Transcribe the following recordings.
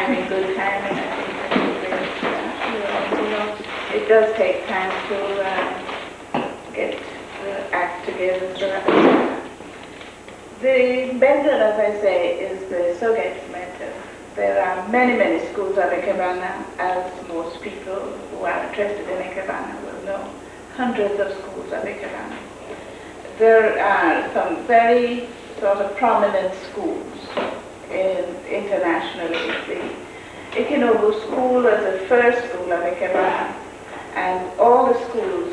timing, good timing, I think that's a great it does take time to get the act together. The method, as I say, is the Soget's method. There are many, many schools of Ikebana, as most people who are interested in Ikebana will know. Hundreds of schools of Ikebana. There are some very sort of prominent schools internationally. The Ikenobu School was the first school of Ikebana, and all the schools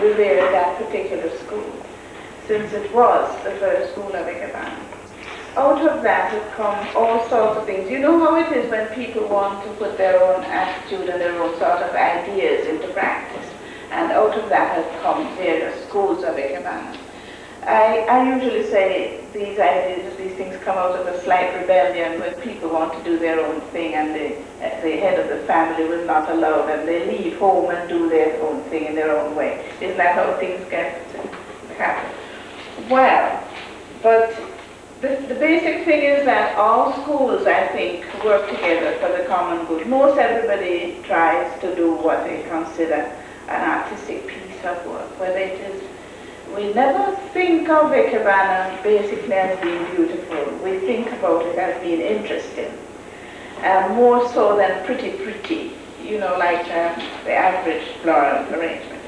revere that particular school, since it was the first school of Ikebana. Out of that have come all sorts of things. You know how it is when people want to put their own attitude and their own sort of ideas into practice, and out of that have come various schools of Ikebana. I usually say these ideas, these things come out of a slight rebellion when people want to do their own thing and the head of the family will not allow them. They leave home and do their own thing in their own way. Isn't that how things get to happen? Well, but the basic thing is that all schools, I think, work together for the common good. Most everybody tries to do what they consider an artistic piece of work, whether it is. We never think of Ikebana basically as being beautiful. We think about it as being interesting, more so than pretty, you know, like the average floral arrangement.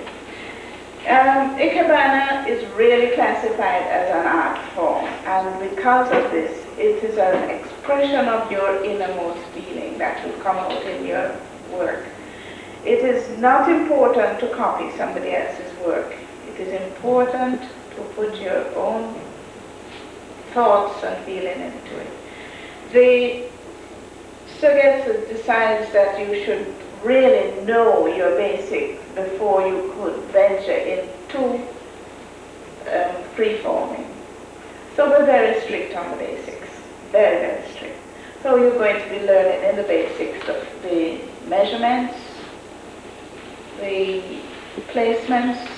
Ikebana is really classified as an art form, and because of this, it is an expression of your innermost feeling that will come out in your work. It is not important to copy somebody else's work. It is important to put your own thoughts and feeling into it. The Sogetsu decides that you should really know your basics before you could venture into free-forming. So we're very strict on the basics, very, very strict. So you're going to be learning in the basics of the measurements, the placements,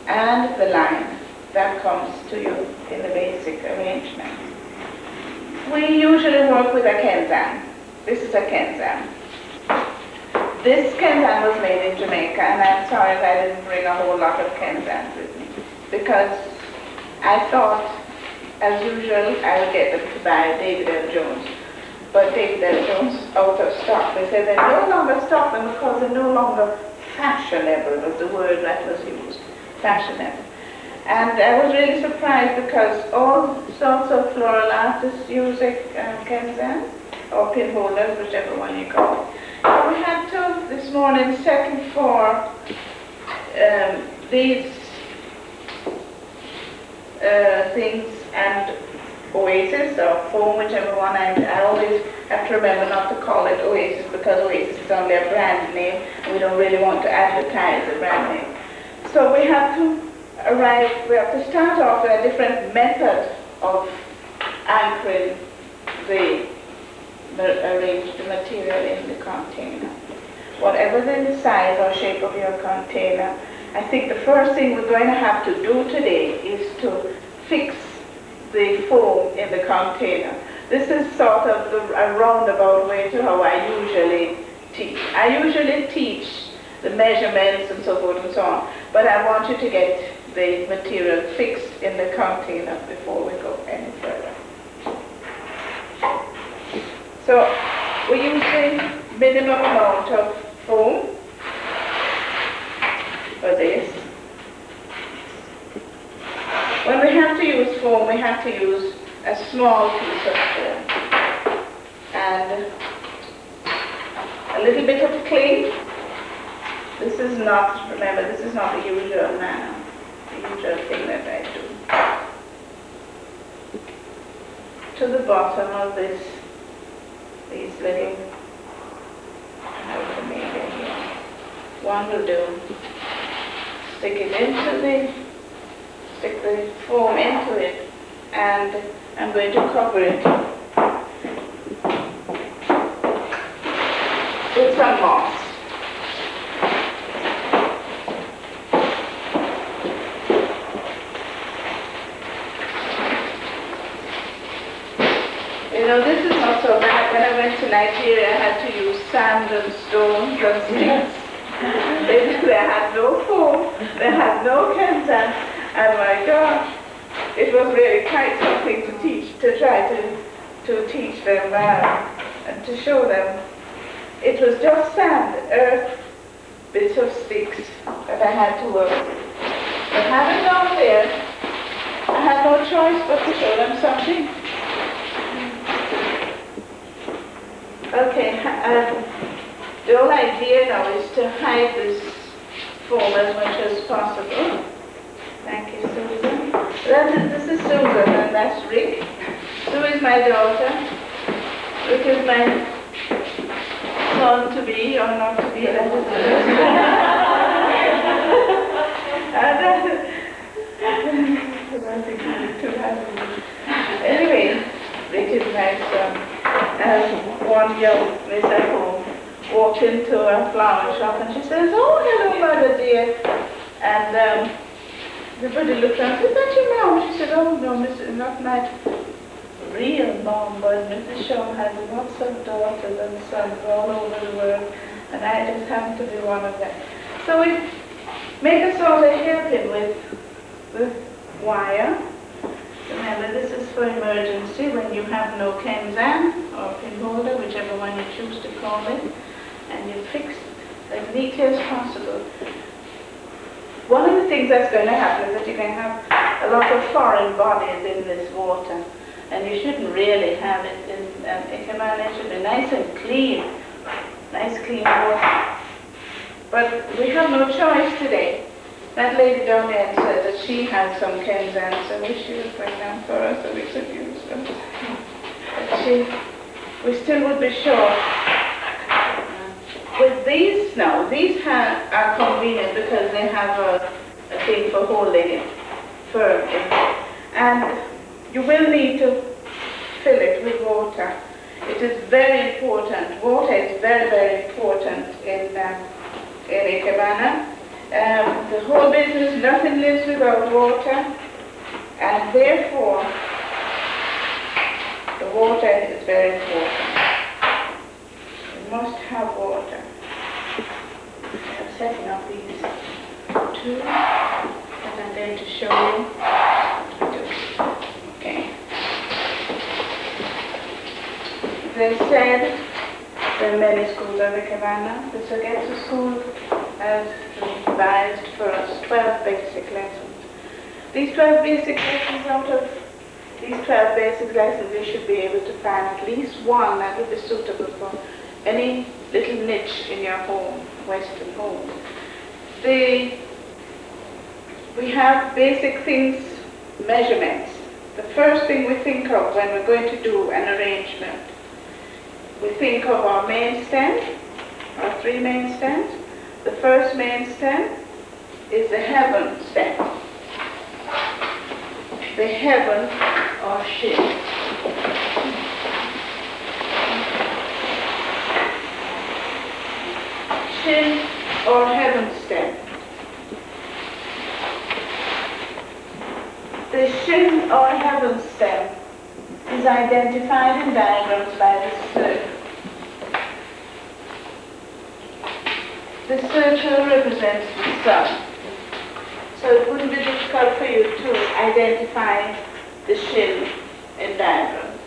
and the line that comes to you in the basic arrangement. We usually work with a kenzan. This is a kenzan. This kenzan was made in Jamaica, and I'm sorry if I didn't bring a whole lot of kenzans with me, because I thought, as usual, I would get them to buy David L. Jones. But David L. Jones out of stock. They said they no longer stock them because they're no longer fashionable, was the word that was used. Fashionable. And I was really surprised because all sorts of floral artists use kenzan or pinholders, whichever one you call it. So we had to this morning settle for these things and oasis or foam, whichever one. I always have to remember not to call it oasis because oasis is only a brand name and we don't really want to advertise a brand name. So we have to start off with a different method of anchoring the material in the container. Whatever the size or shape of your container, I think the first thing we're going to have to do today is to fix the foam in the container. This is sort of a roundabout way to how I usually teach. I usually teach the measurements and so forth and so on, but I want you to get the material fixed in the container before we go any further. So we're using minimum amount of foam for this. When we have to use foam, we have to use a small piece of foam and a little bit of clay. This is not, remember, this is not the usual manner, the usual thing that I do. To the bottom of this, these little, how to make it here. One will do. Stick the foam into it, and I'm going to cover it with some moss. You know, this is not so bad when I went to Nigeria, I had to use sand and stones and sticks. They had no foam, they had no Kenzan, and my gosh, it was really quite something to teach, to try to teach them and to show them. It was just sand, earth, bits of sticks that I had to work with. But having gone there, I had no choice but to show them something. Okay, the whole idea now is to hide this foam as much as possible. Thank you, Susan. This is Susan, and that's Rick. Sue is my daughter. Rick is my son-to-be, or not-to-be. Anyway, Rick is my son. One young miss at home walked into a flower shop and she says, "Oh, hello, mother dear." And everybody looked around, "Is that your mom?" She said, "Oh, no, Mrs. not my real mom, but Mrs. Shaw has lots of daughters and sons all over the world, and I just happen to be one of them." So we make a sort of hairpin with the wire. Remember, this is for emergency when you have no Kenzan or pin holder, whichever one you choose to call it, and you fix it as neatly as possible. One of the things that's going to happen is that you're going to have a lot of foreign bodies in this water, and you shouldn't really have it in Ikebana. It should be nice and clean, nice clean water. But we have no choice today. That lady down there said that she had some Kenzan, so she would bring them for us so we could use them. But we still would be short. With these now, these are convenient because they have a thing for holding it firm. And you will need to fill it with water. It is very important. Water is very, very important in Ikebana. The whole business, nothing lives without water, and therefore the water is very important. You must have water. I'm setting up these two that I'm going to show you. Okay. They said there are many schools of Ikebana. The Sogetsu school has revised for us 12 basic lessons. These 12 basic lessons, out of these 12 basic lessons, you should be able to find at least one that would be suitable for any little niche in your home, Western home. We have basic things, measurements. The first thing we think of when we're going to do an arrangement, we think of our main stem, our three main stems. The first main stem is the heaven stem. The heaven or shin. Shin or heaven stem. The shin or heaven stem is identified in diagrams by the circle. The circle represents the sun. So it wouldn't be difficult for you to identify the shin in diagram.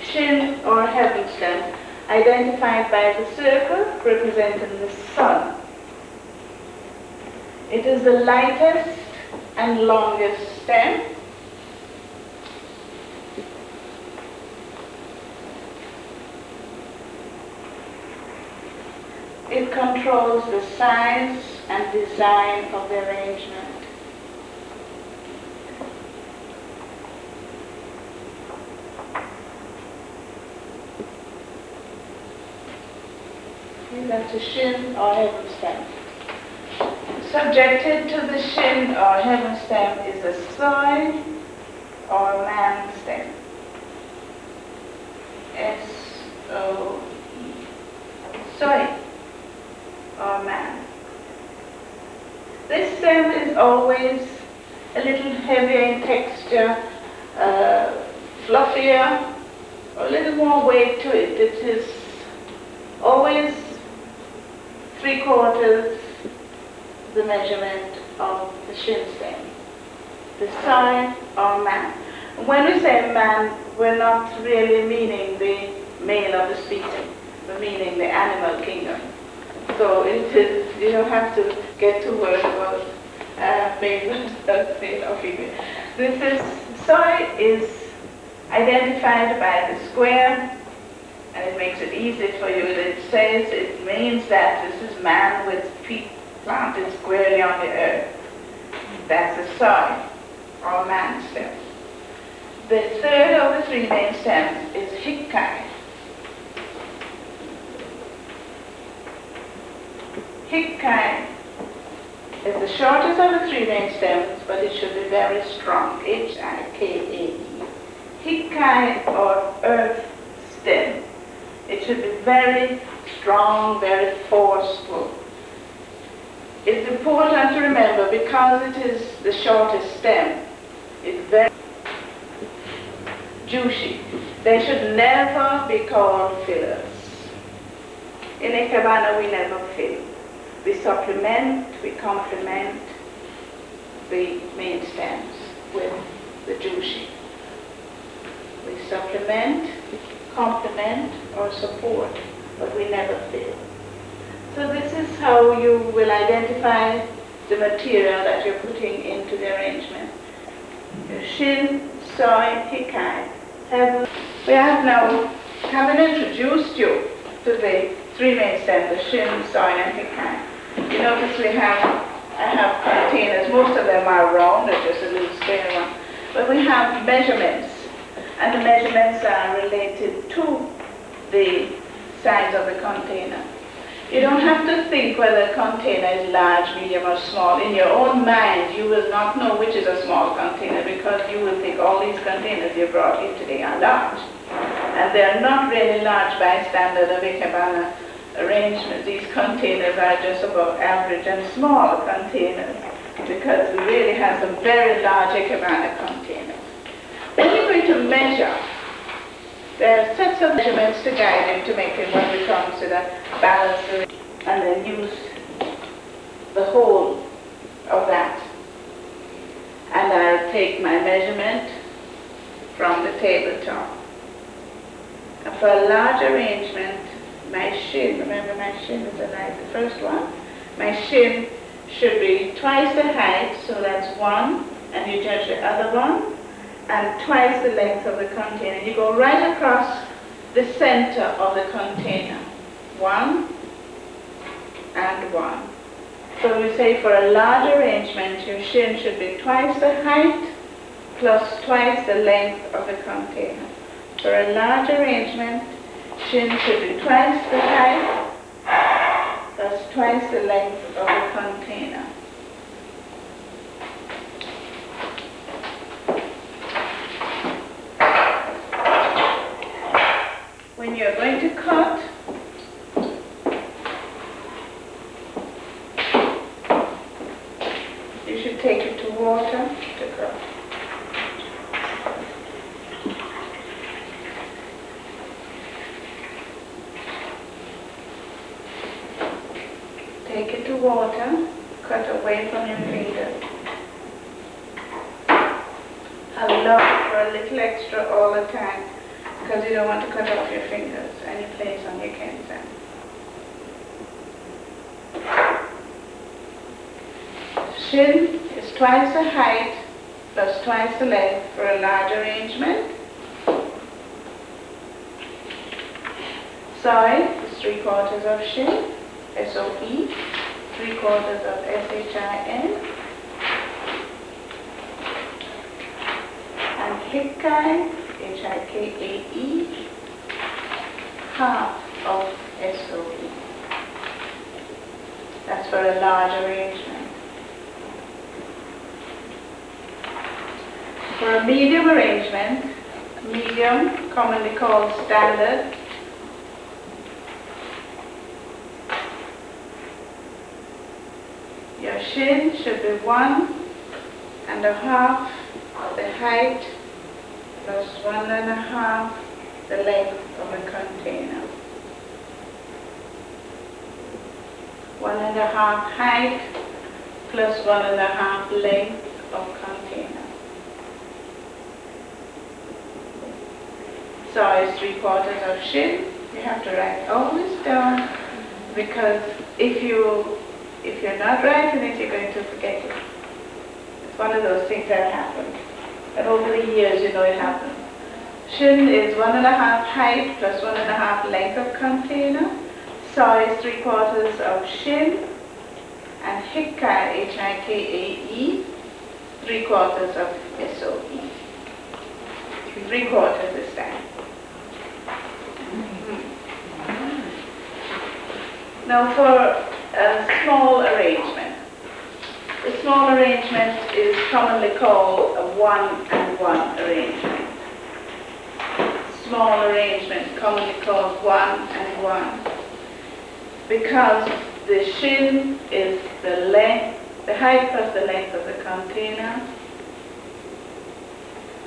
Shin or heaven stem identified by the circle representing the sun. It is the lightest and longest stem. It controls the size and design of the arrangement. That's a shin or heaven stem. Subjected to the shin or heaven stem is a soy or man stem. S-O-E. Soy or man. This stem is always a little heavier in texture, fluffier, a little more weight to it. It is always 3/4 the measurement of the shin stem. The soy or man. When we say man, we're not really meaning the male of the species. We're meaning the animal kingdom. So it is, you don't have to get too worried about male or female. This is, soy is identified by the square, and it makes it easy for you. It says it means that this is man with feet planted squarely on the earth. That's the soy or man stem. The third of the three main stems is hikkai. Hikkai is the shortest of the three main stems, but it should be very strong. H-I-K-A-E. Hikkai or earth stem. It should be very strong, very forceful. It's important to remember, because it is the shortest stem, it's very juicy. They should never be called fillers. In Ikebana we never fill. We supplement, we complement the main stems with the juicy. We supplement, complement, or support, but we never fill. So this is how you will identify the material that you're putting into the arrangement. Your shin, soy, hikkai. We have now, having introduced you to the three main stems, the shin, soy, and hikkai. You notice I have containers. Most of them are round, they're just a little square one. But we have measurements, and the measurements are related to the size of the container. You don't have to think whether a container is large, medium, or small. In your own mind, you will not know which is a small container, because you will think all these containers you brought in today are large. And they're not really large by standard of Ikebana arrangement. These containers are just about average and small containers, because we really have some very large Ikebana containers. When you're going to measure, there are sets of measurements to guide you to make it what we consider balanced, and then use the whole of that. And I'll take my measurement from the tabletop. And for a large arrangement, my shin, remember my shin is the first one, my shin should be twice the height, so that's 1, and you judge the other one, and twice the length of the container. You go right across the center of the container. 1 and 1. So we say for a large arrangement, your shin should be twice the height plus twice the length of the container. For a large arrangement, shin should be twice the height plus twice the length of the container. When you're going to cut, you should take it to water to cut. Take it to water, cut away from your fingers. Allow for a little extra all the time, because you don't want to cut off your fingers any place on your cancer. Shin is twice the height plus twice the length for a large arrangement. Soy is 3/4 of shin, S-O-E, 3/4 of S-H-I-N. And hikkai, H-I-K-A-E, half of S-O-E. That's for a large arrangement. For a medium arrangement, medium, commonly called standard, your shin should be 1.5 of the height plus 1.5 the length of a container. 1.5 height plus 1.5 length of container. Size 3/4 of shin. You have to write all this down, because if you're not writing it, you're going to forget it. It's one of those things that happen. And over the years, you know it happened. Shin is 1.5 height plus 1.5 length of container. Size 3/4 of shin. And hikae, H-I-K-A-E, 3/4 of S-O-E. 3/4 this time. Now for a small arrangement. The small arrangement is commonly called a 1-and-1 arrangement. Small arrangement commonly called 1-and-1, because the shin is the length, the height plus the length of the container.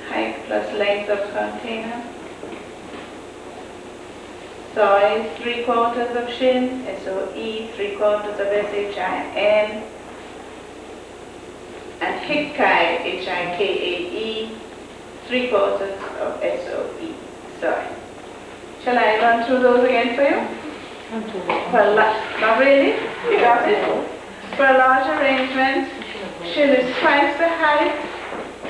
Height plus length of container. Size 3/4 of shin, S-O-E, 3/4 of S-H-I-N. And hikae, H-I-K-A-E, 3/4 of S-O-E. Sorry. Shall I run through those again for you? Well, not really. You got it? For a large arrangement, shin is twice the height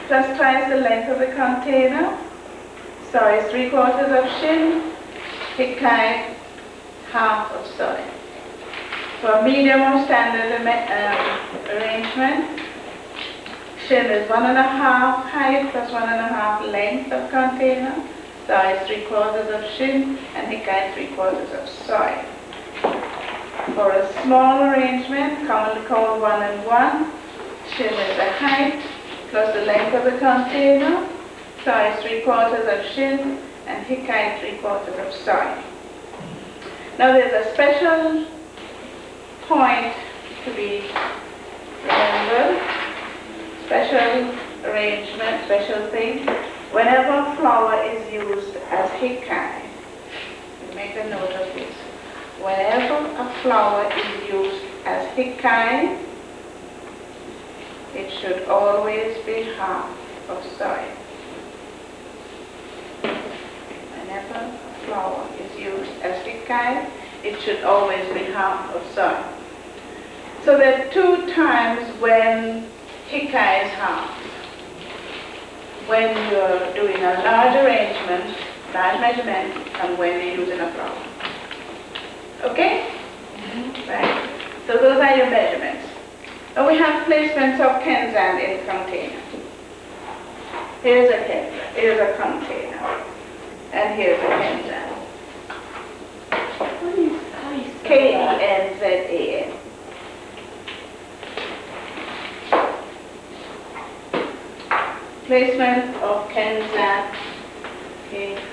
plus twice the length of the container. Size 3/4 of shin, hikae, half of soy. For a medium or standard arrangement, shin is 1.5 height plus 1.5 length of container. Size 3/4 of shin, and hikae 3/4 of soy. For a small arrangement, commonly called 1-and-1, shin is the height plus the length of the container. Size 3/4 of shin, and hikae 3/4 of soy. Now there's a special point to be remembered, special arrangement, special thing. Whenever flour is used as hikae, make a note of this. Whenever a flour is used as hikae, it should always be half of soy. Whenever flour is used as hikae, it should always be half of soy. So there are 2 times when hikae is half. When you're doing a large arrangement, large measurement, and when you're using a flour. Okay? Right. So those are your measurements. Now we have placements of kenzan in container. Here's a kenzan, here's a container. And here's a kenzan. K-E-N-Z-A-N. Placement of kenzan, K-E-N,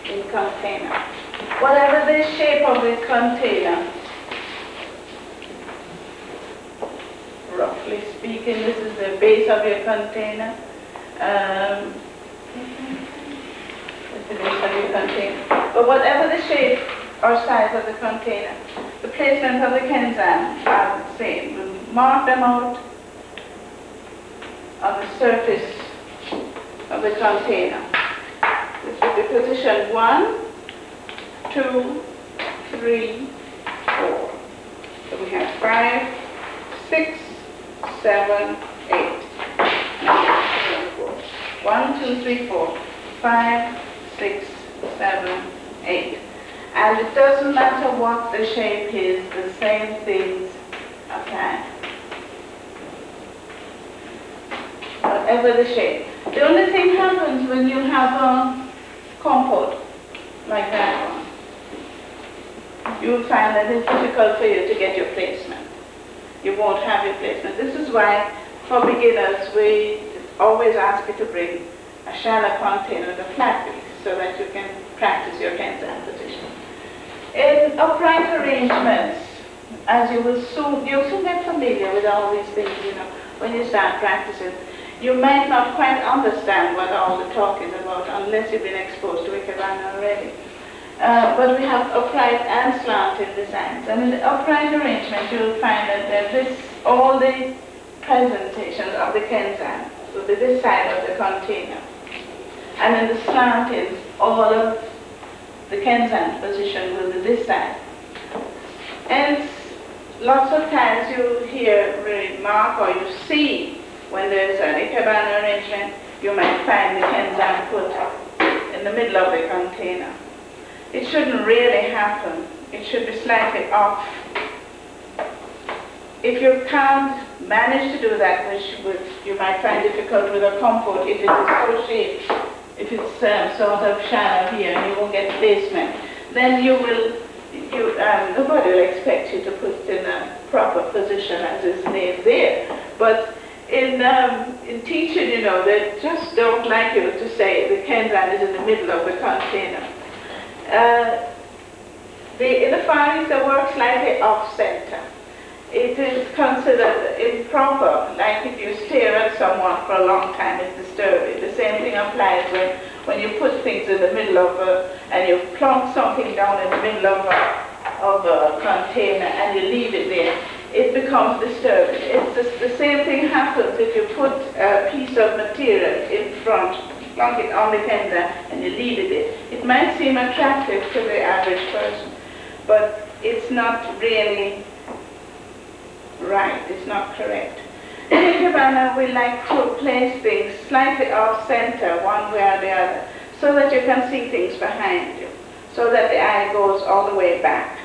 in container. Whatever the shape of the container, roughly speaking, this is the base of your container. That's the base of your container. But whatever the shape or size of the container, the placement of the kenzan are the same. We'll mark them out on the surface of the container. This will be position 1, 2, 3, 4. So we have 5, 6, 7, 8. 1, 2, 3, 4, 5, 6, 7, 8. And it doesn't matter what the shape is, the same things apply. Whatever the shape. The only thing happens when you have a compote like that one, you'll find that it's difficult for you to get your placement. You won't have your placement. This is why, for beginners, we always ask you to bring a shallow container with a flat base so that you can practice your kenzan position. In upright arrangements, as you'll soon get familiar with all these things, you know, when you start practicing. you might not quite understand what all the talk is about unless you've been exposed to Ikebana already. But we have upright and slanted designs. And in the upright arrangement, you'll find that all the presentations of the Kenzan will be this side of the container. And in the slanted, all of the Kenzan position will be this side. And lots of times you hear remark or you see when there's an Ikebana arrangement, you might find the Kenzan put in the middle of the container. It shouldn't really happen. It should be slightly off. If you can't manage to do that, which you might find difficult with a comfort, if it is so shaped, if it's sort of shallow here and you won't get placement, then nobody will expect you to put it in a proper position as is named there. But in teaching, they just don't like you to say the Kenzan is in the middle of the container. In the Far East, they work slightly off-center. It is considered improper, like if you stare at someone for a long time, it's disturbing. The same thing applies when you put things in the middle of and you plonk something down in the middle of a container and you leave it there. It becomes disturbing. It's just the same thing happens if you put a piece of material in front, plonk it on the Kenzan, and you leave it there. It might seem attractive to the average person, but it's not really right. It's not correct. In Ikebana, we like to place things slightly off-center, one way or the other, so that you can see things behind you, so that the eye goes all the way back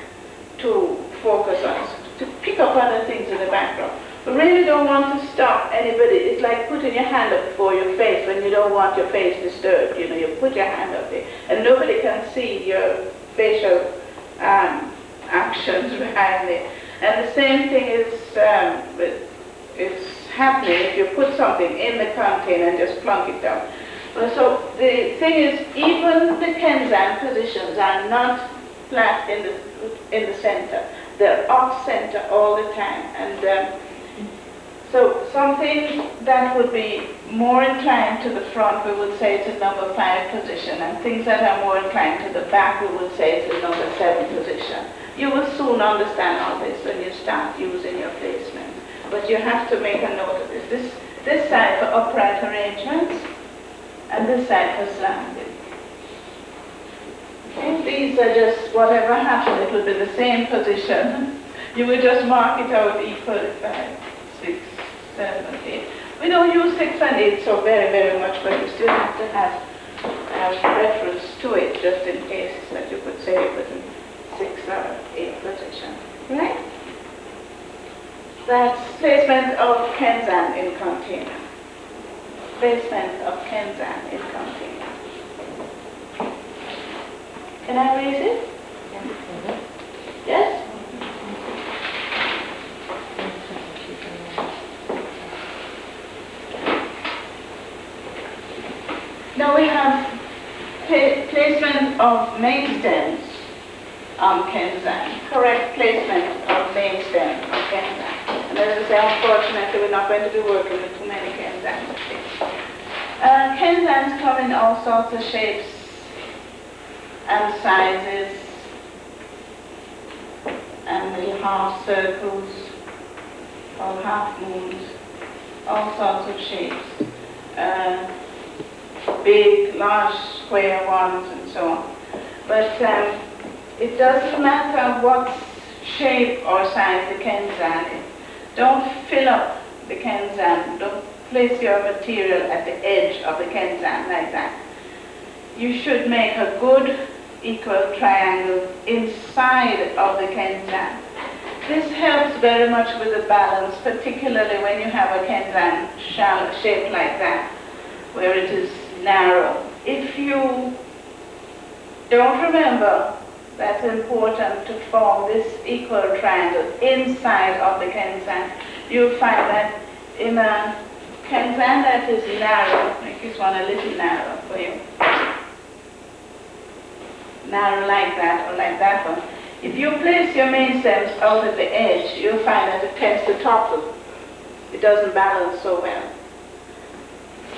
to focus on, to pick up other things in the background. We really don't want to stop anybody. It's like putting your hand up before your face when you don't want your face disturbed. You put your hand up there, and nobody can see your facial actions behind it. And the same thing is happening if you put something in the container and just plunk it down. So the thing is, even the Kenzan positions are not flat in the center. They're off-center all the time. And so something that would be more inclined to the front, we would say it's a number 5 position, and things that are more inclined to the back, we would say it's a number 7 position. You will soon understand all this when you start using your placement. But you have to make a note of this. This side for upright arrangements, and this side for slanted. Okay, these are just whatever happens, it will be the same position. You will just mark it out equally, 5, 6, 7, 8. We don't use 6 and 8 so very, very much, but you still have to have reference to it, just in case that you could say it was in 6 or 8 position. Right? That's placement of Kenzan in container. Placement of Kenzan in container. Can I raise it? Yes? Now we have placement of main stems on Kenzan. Correct placement of main stems on Kenzan. And as I say, unfortunately, we're not going to be working with too many Kenzans. Kenzans come in all sorts of shapes and sizes, and little half circles, or half moons, all sorts of shapes. Big, large, square ones, and so on. But it doesn't matter what shape or size the Kenzan is. Don't fill up the Kenzan. Don't place your material at the edge of the Kenzan like that. You should make a good equal triangle inside of the Kenzan. This helps very much with the balance, particularly when you have a Kenzan shaped like that, where it is narrow. If you don't remember, that's important to form this equal triangle inside of the Kenzan. You'll find that in a Kenzan that is narrow, make this one a little narrow for you. Narrow like that, or like that one. If you place your main stems out at the edge, you'll find that it tends to topple. It doesn't balance so well.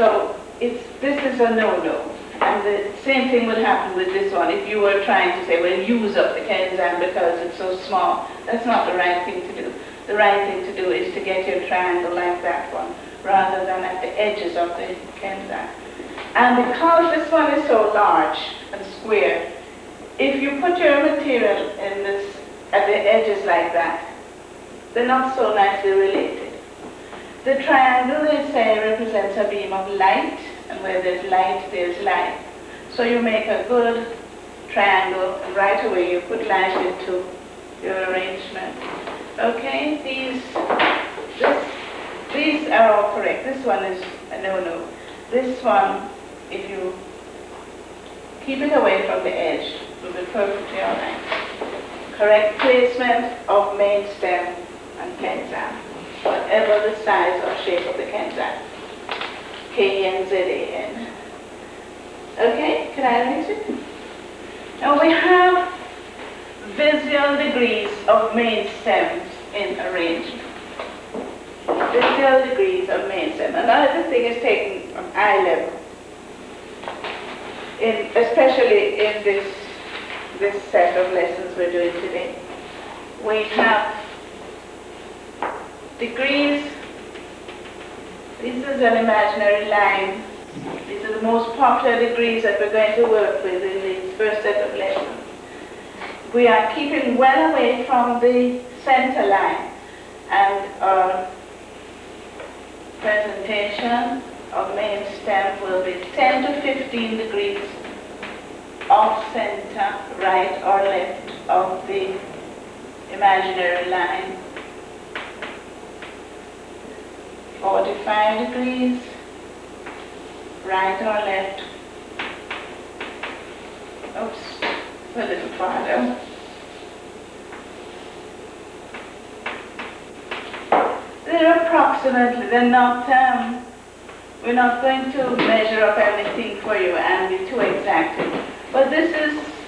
So this is a no-no. And the same thing would happen with this one. If you were trying to say, well, use up the Kenzan because it's so small, that's not the right thing to do. The right thing to do is to get your triangle like that one, rather than at the edges of the Kenzan. And because this one is so large and square, if you put your material in this, at the edges like that, they're not so nicely related. The triangle, they say, represents a beam of light, and where there's light, there's light. So you make a good triangle, and right away you put light into your arrangement. Okay, these are all correct. This one is a no-no. This one, if you keep it away from the edge, will be perfectly all right. Correct placement of main stem and Kenzan, whatever the size or shape of the Kenzan. K-E-N-Z-A-N. Okay, can I erase it? Now we have visual degrees of main stems in arrangement. Visual degrees of main stem. Another thing is taken from eye level. Especially in this set of lessons we're doing today. We have degrees. This is an imaginary line. These are the most popular degrees that we're going to work with in this first set of lessons. We are keeping well away from the center line, and our presentation of main stem will be 10 to 15 degrees off center, right or left of the imaginary line. 45 degrees, right or left. Oops, a little farther. They're approximately, we're not going to measure up everything for you and be too exacting. But this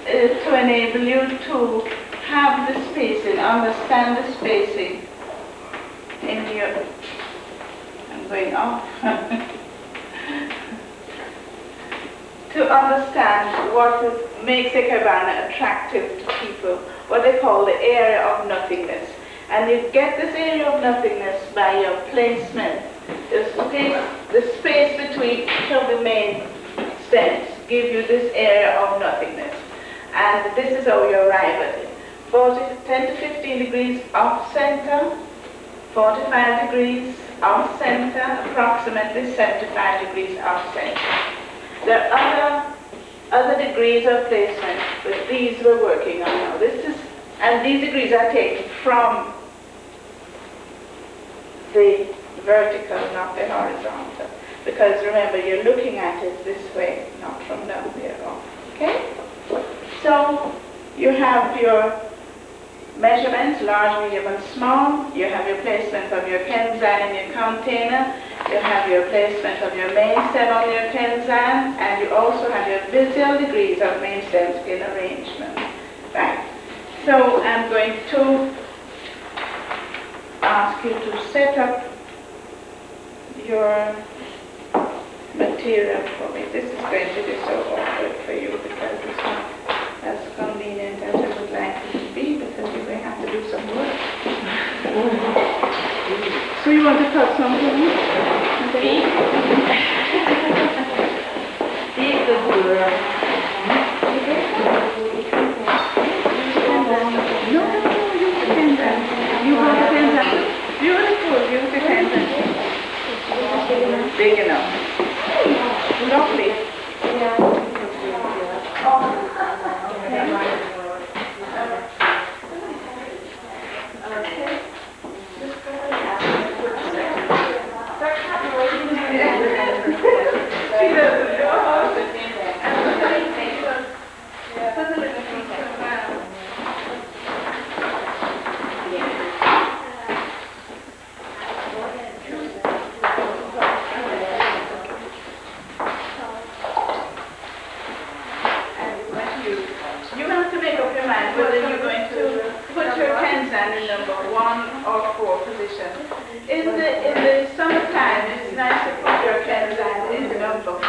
is to enable you to have the spacing, understand the spacing in your, I'm going off, to understand what makes Ikebana attractive to people, what they call the area of nothingness. And you get this area of nothingness by your placement. The space between each of the main stems give you this area of nothingness. And this is how you arrive at it. 10 to 15 degrees off center, 45 degrees off center, approximately 75 degrees off center. There are other degrees of placement, but these we're working on now. And these degrees are taken from the vertical, not the horizontal. Because remember, you're looking at it this way, not from down there off. Okay? So you have your measurements, large, medium, and small. You have your placement of your Kenzan in your container. You have your placement of your main stem on your Kenzan, and you also have your visual degrees of main stems in arrangement. Right. So I'm going to ask you to set up your material for me. This is going to be so awkward for you because it's not as convenient as I would like it to be, because you're going to have to do some work. So you want to cut something? Beautiful, use the Kenzan. Big enough. Lovely. Okay. She doesn't know.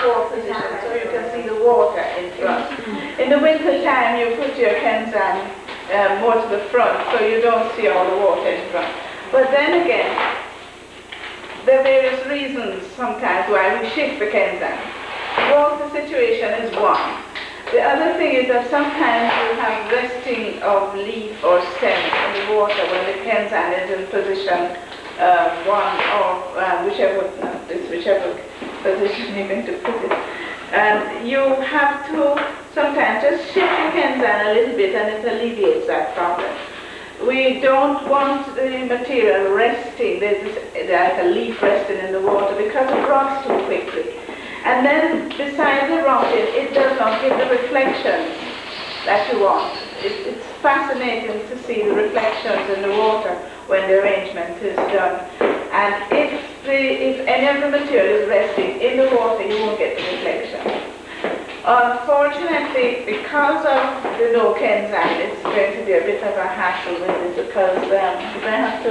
four position so you can see the water in front. In the winter time, you put your kenzan more to the front so you don't see all the water in front. But then again, there are various reasons sometimes why we shift the kenzan. Water situation is one. The other thing is that sometimes you have resting of leaf or stem in the water when the kenzan is in position one or whichever position you're going to put it. And you have to sometimes just shift your kenzan a little bit and it alleviates that problem. We don't want the material resting, like a leaf resting in the water because it rots too quickly. And then besides the rotting, it does not give the reflections that you want. It's fascinating to see the reflections in the water when the arrangement is done. And if any of the material is resting in the water, you won't get the reflection. Unfortunately, because of the no kenzan, it's going to be a bit of a hassle with it because you have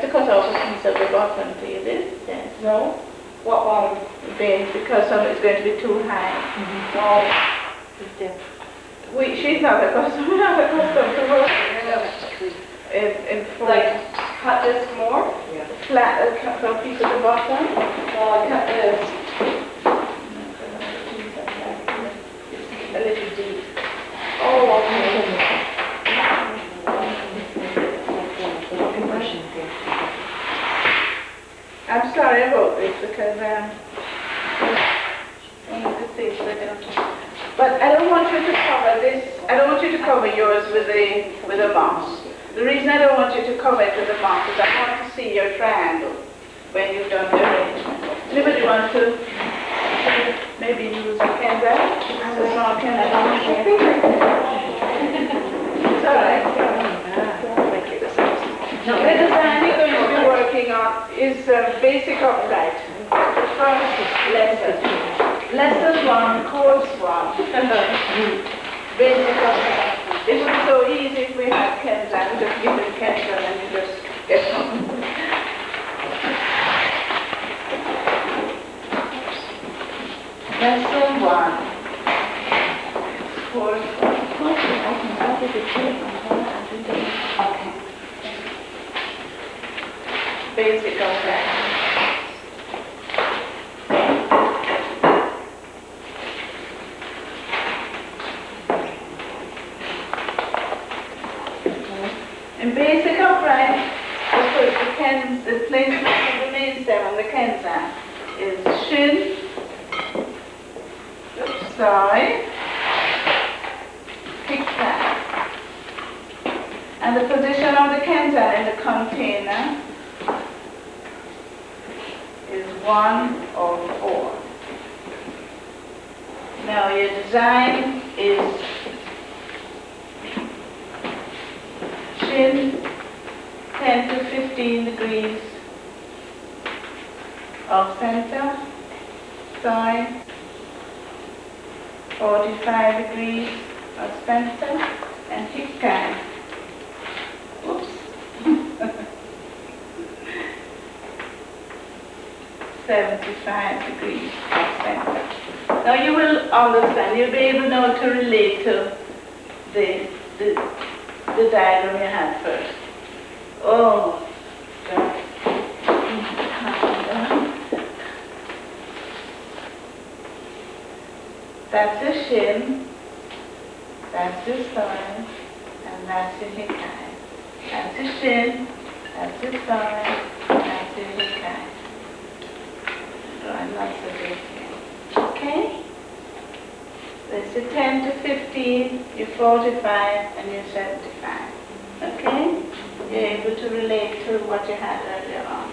to cut off a piece of the bottom to use it. Yes. No? What bottom? Base, because it's going to be too high. Oh. She's not accustomed. We're not accustomed to work in Like, cut this more? yeah. Flat, cut a piece of the bottom. Well, cut this. A little deep. Oh, okay. I'm sorry about this because one of the things but I don't want you to cover this. I don't want you to cover yours with a moss. The reason I don't want you to cover it with a moss is I want to see your triangle when you've done the arrangement. Anybody want to maybe use a kenzan? A small kenzan? It's all right. The design you're going to be working on is basic upright. The first lesson. Lesson 1, course 1. Basic upright. It would be so easy if we had kenzan. Just give it kenzan and you just get on. Lesson 1. Course 1. Okay. Basic upright. In basic upright, the placement of the main stem on the kenzan is shin, side, kick back. And the position of the kenzan in the container is 1 or 4. Now your design is shin 10 to 15 degrees off center, side 45 degrees off center, and hip time. Oops. 75 degrees off center. Now you will understand, you'll be able now to relate to the diagram you had first. Oh, God. That's the shin, that's the side, and that's the hip high. That's the shin, that's the side, that's the hip high. Drawing lots of this here. Okay? There's the 10 to 15, you're 45, and you're 75. Okay? You're able to relate to what you had earlier on.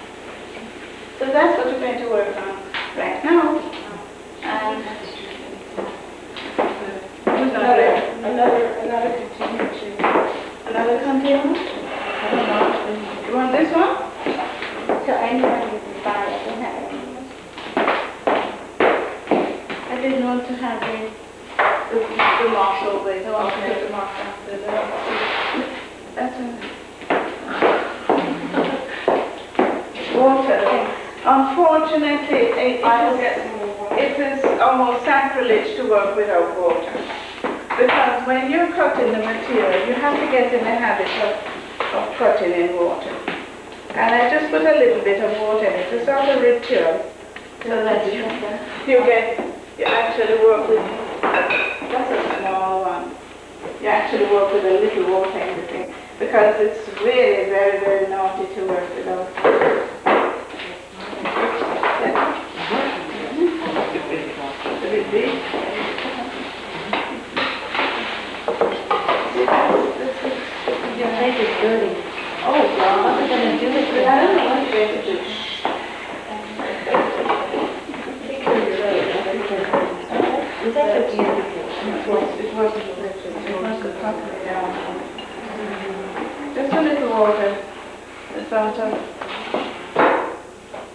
So that's what we're going to work on right now. And another continuation. Another continuum? I don't know. You want this one? So anyone you can buy, I don't have any. I didn't want to have the moss over it. I want to put the moss after the... That's water. Unfortunately, I will get some more. it is almost sacrilege to work without water. Because when you're cutting the material, you have to get in the habit of cutting in water. And I just put a little bit of water in it, a sort of ritual, so that you actually work with, that's a small one. You actually work with a little water in the thing, because it's really very, very naughty to work without water. A bit big. Make it dirty. Oh, God. What are we going to do with it? I don't know what you're going to do. Is that what you do? It was properly down. Just a little water. The sort of.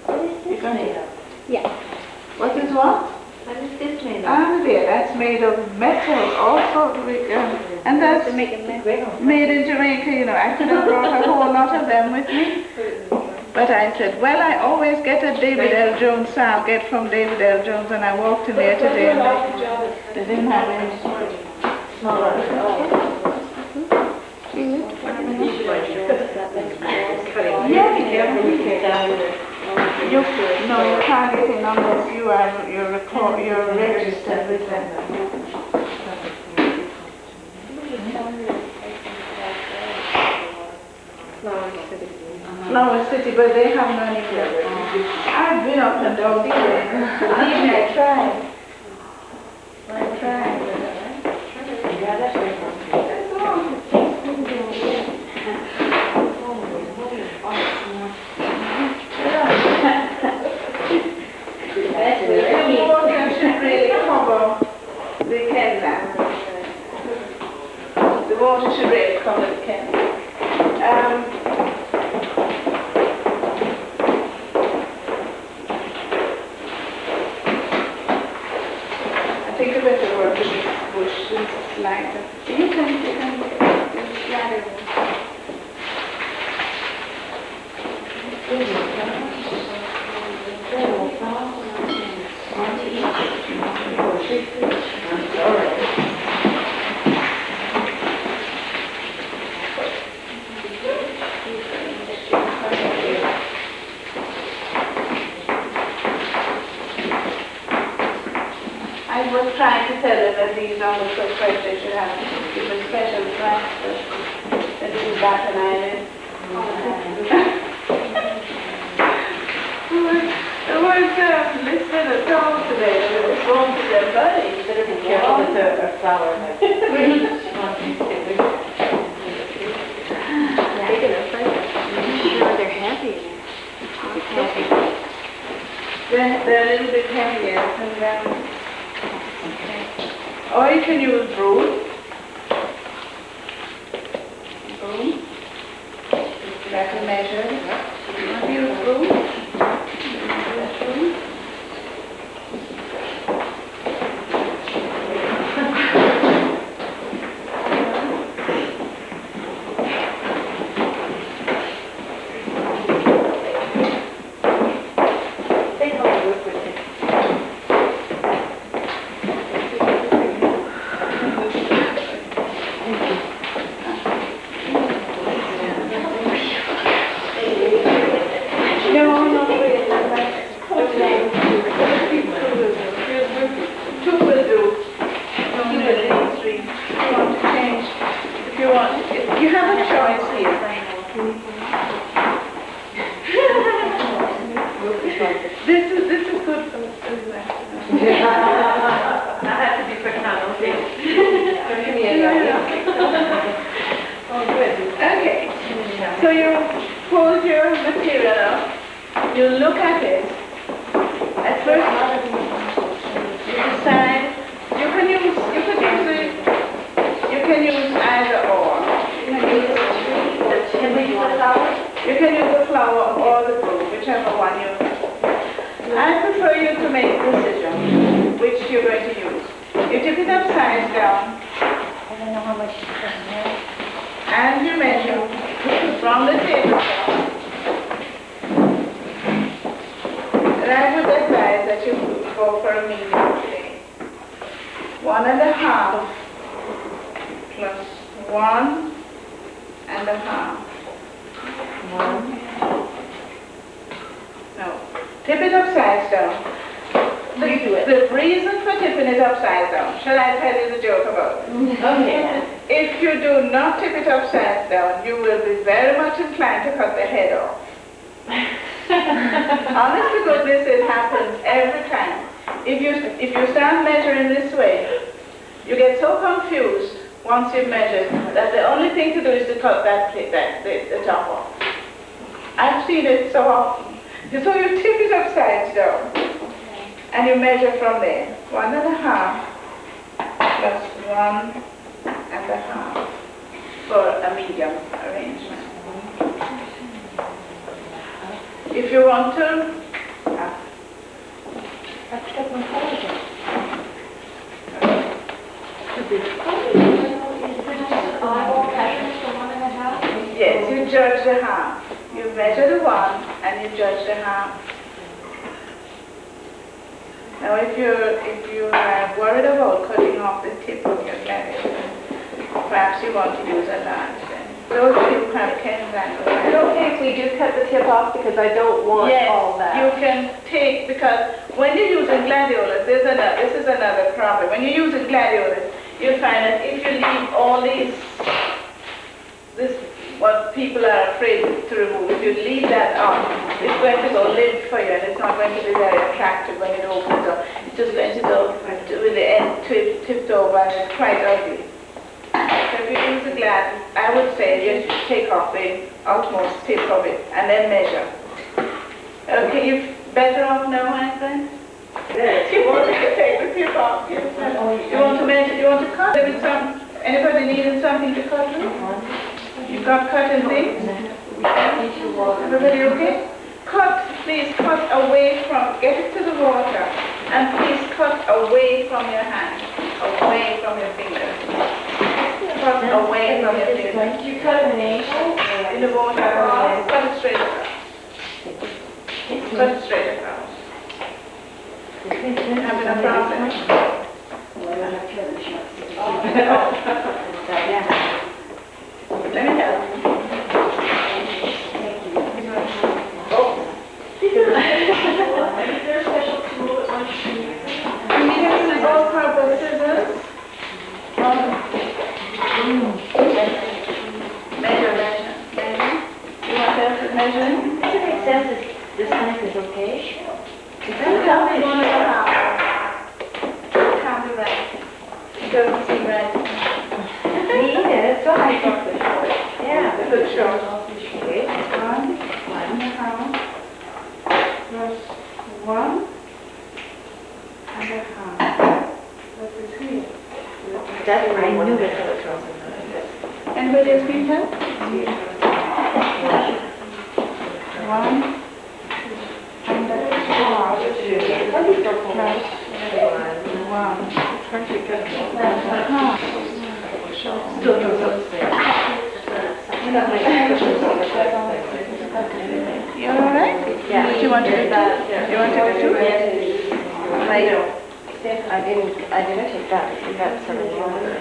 What is this made of? Yeah. What is what? What is this made of? Ah, dear, that's made of metal, all sorts of and that's To make it metal. made in Jamaica, you know. I could have brought a whole lot of them with me. But I said, well, I always get a David L. Jones salve, get from David L. Jones, and I walked in there today and they didn't have any. Smaller. You can't get in unless you're registered with them. Flower City, but they have none here. I've been up and down there. I tried. The water should really cover the canvas. The water should really cover the canvas. I think I better work with this bush since it's lighter. You can gather it. I was trying to tell them that these are so fresh they should have give a special transfer that this is Baton Island. It was listed at all today. It was going to their buddy. You better be careful with a flower. They're heavy. They're a little bit heavier. Or you can use broom. That can measure. You want to use broom? You have a choice here. This is good for I have to be quick now, okay? Oh, good. Okay. So you hold your material up. You look at it. At first, you decide. You can use either or. You can use the flower or the broom, whichever one you. I prefer you to make a decision which you're going to use. You tip it upside down. I don't know how much you put in there. And you measure from the table. And I would advise that you go for a medium today. 1.5 plus 1.5. No. Tip it upside down. The reason for tipping it upside down, shall I tell you the joke about it? Okay. If you do not tip it upside down, you will be very much inclined to cut the head off. Honest to goodness, it happens every time. If you start measuring this way, you get so confused once you've measured that the only thing to do is to cut the top off. I've seen it so often. So you tip it upside down and you measure from there. 1.5 plus 1.5 for a medium arrangement. If you want to, yes, you judge the half. You measure the 1 and you judge the half. Now if you are worried about cutting off the tip of your gladiator, perhaps you want to use a large then. Those who have Kenzan. Is it okay if we do cut the tip off because I don't want all that? Yes, you can take, because when you're using gladiolas, this is another problem. When you're using gladiolas, you'll find that if you leave all what people are afraid to remove, if you leave that on, it's going to go limp for you and it's not going to be very attractive when it opens up. It's just going to go with the end tipped over and it's quite ugly. So if you use a glass, I would say you should take off the utmost tip of it and then measure. Okay, you're better off now, my friend? Yes. You want to take the tip off? You want to measure? You want to cut? Anybody needing something to cut with? You got cutting things? Everybody okay? Cut, please cut away from, get it to the water, and please cut away from your hand, away from your fingers. Cut away from your fingers. You cut an angle? In the water, cut it straight across. Cut it straight across. Having a problem? Let me help. Oh. Is there a special tool at lunch? We need some gold cardboard scissors. Measure. You want help with measuring? Does it make sense that this length is okay? Is that how we want to go out? It can't be right. It doesn't seem right. It's fine. Yeah, it's a good shot. 1.5 plus 1.5. What is here? That's I knew it. Anybody else need help? 1 and that's 1 You all right? Yeah. Do you want to do that? You want to do two? I didn't take that. That's sort of longer.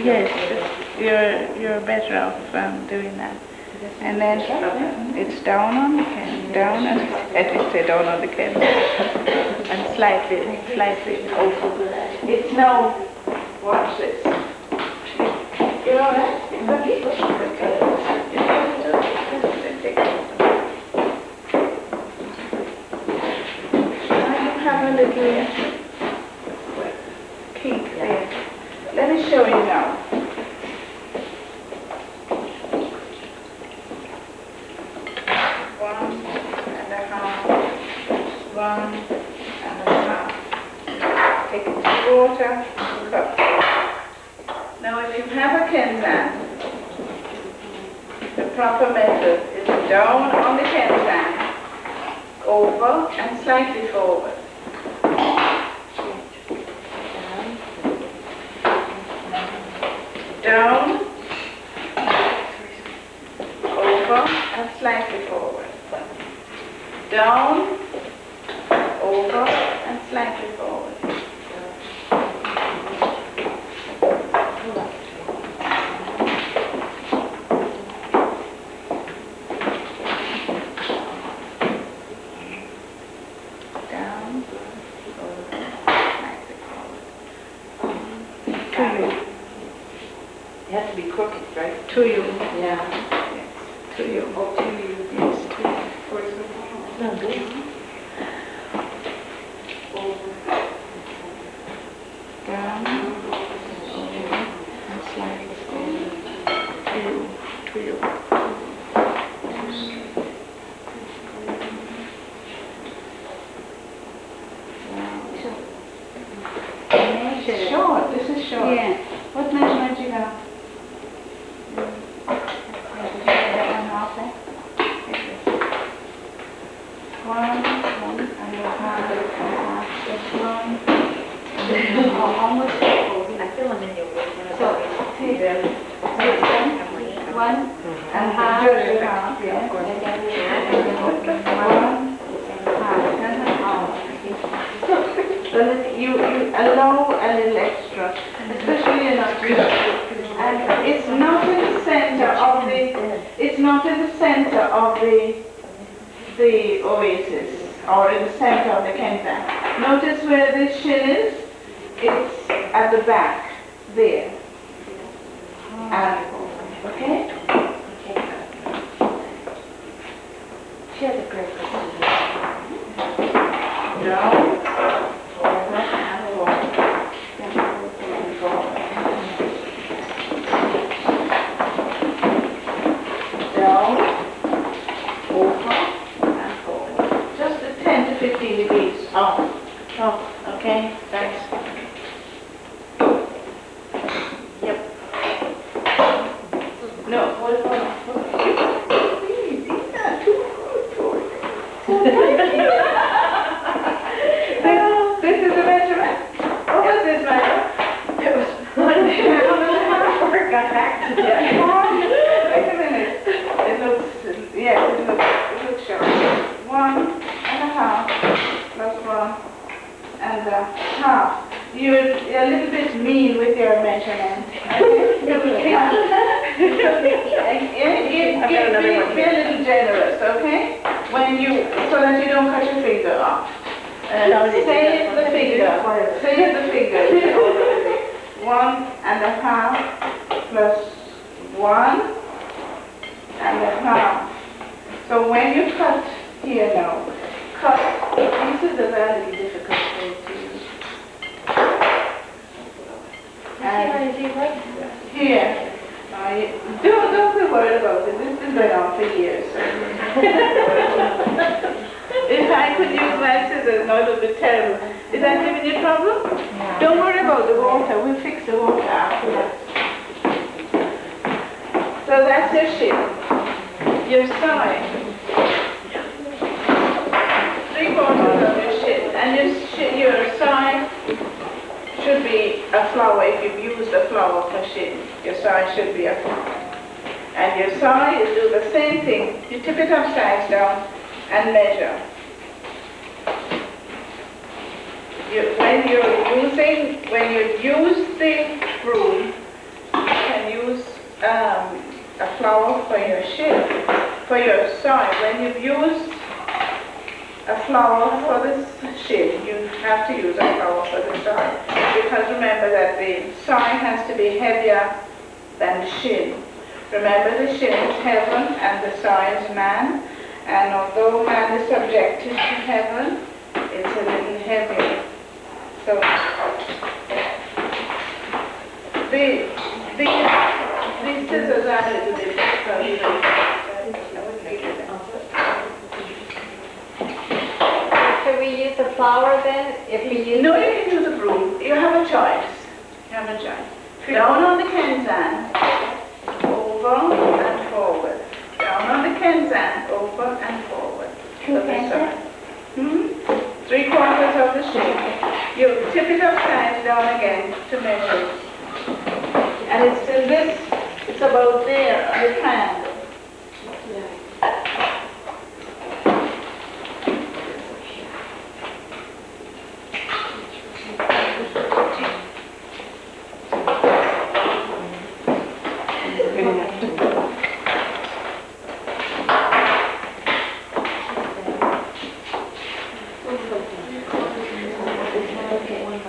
Yes, you're better off doing that. And then it's down on the can, down and down on the can, and slightly over. It's now, watch this. You're all right? Okay. I have a little kink there. Let me show you now. One and a half. Take it to the water, cup. Now if you have a Kenzan, the proper method is down on the Kenzan, over and slightly forward. down, over, and slightly forward. Down, over, and slightly forward. Down, over, slightly forward. To you. It has to be crooked, right? To you. Yeah. Yes. To you. Oh, to you. Yes, to you. No, good. Down, over, and slightly forward. To you. To you. Short. This is short. Yeah. What measurement you have? One and a half. Just one. Almost equal. I feel I'm in your way. So, Take them. one and a half. Just half, yes. One and a half. So you allow a little extra, especially in and it's not in the center of the oasis or in the center of the Kenta. Notice where the shin is. It's at the back there. And okay. She has a great person. Down. Over and forward. Down, over, and forward. Just a 10 to 15 degrees off. Oh, okay, thanks. Yep. No, what about these are too good for you. This is a measurement. What was this measurement? It was 1 and a half. Got back to Wait a minute. It looks, yes, it looks short. 1 and a half plus 1 and a half. You're a little bit mean with your measurement. Be a little generous, okay? So that you don't cut your finger off. Save the finger. Save the finger. 1 and a half plus 1 and a half. So when you cut here now, cut. This is a very difficult thing to use. And here, don't be worried about it. This has been going on for years. If I could use my scissors, no, it would be terrible. Is that giving you trouble? Yeah. Don't worry about the water. We'll fix the water afterwards. So that's your shin. Your side. 3/4 of your shin. And your side should be a flower. If you've used a flower for shin, your side should be a flower. And your side, you do the same thing. You tip it upside down and measure. When you use the broom, you can use a flower for your shin, for your side. When you've used a flower for the shin, you have to use a flower for the side. Because remember that the side has to be heavier than the shin. Remember, the shin is heaven and the side is man. And although man is subjected to heaven, it's a little heavier. So these scissors are a little bit difficult. Should we use the flower then? If we use No, you can use a broom. You have a choice. You have a choice. Down on the kenzan, over and forward. Down on the kenzan, over and forward. Two kenzan? 3/4 of the shape. You tip it upside down again to measure. And it's still this, it's about there on the triangle.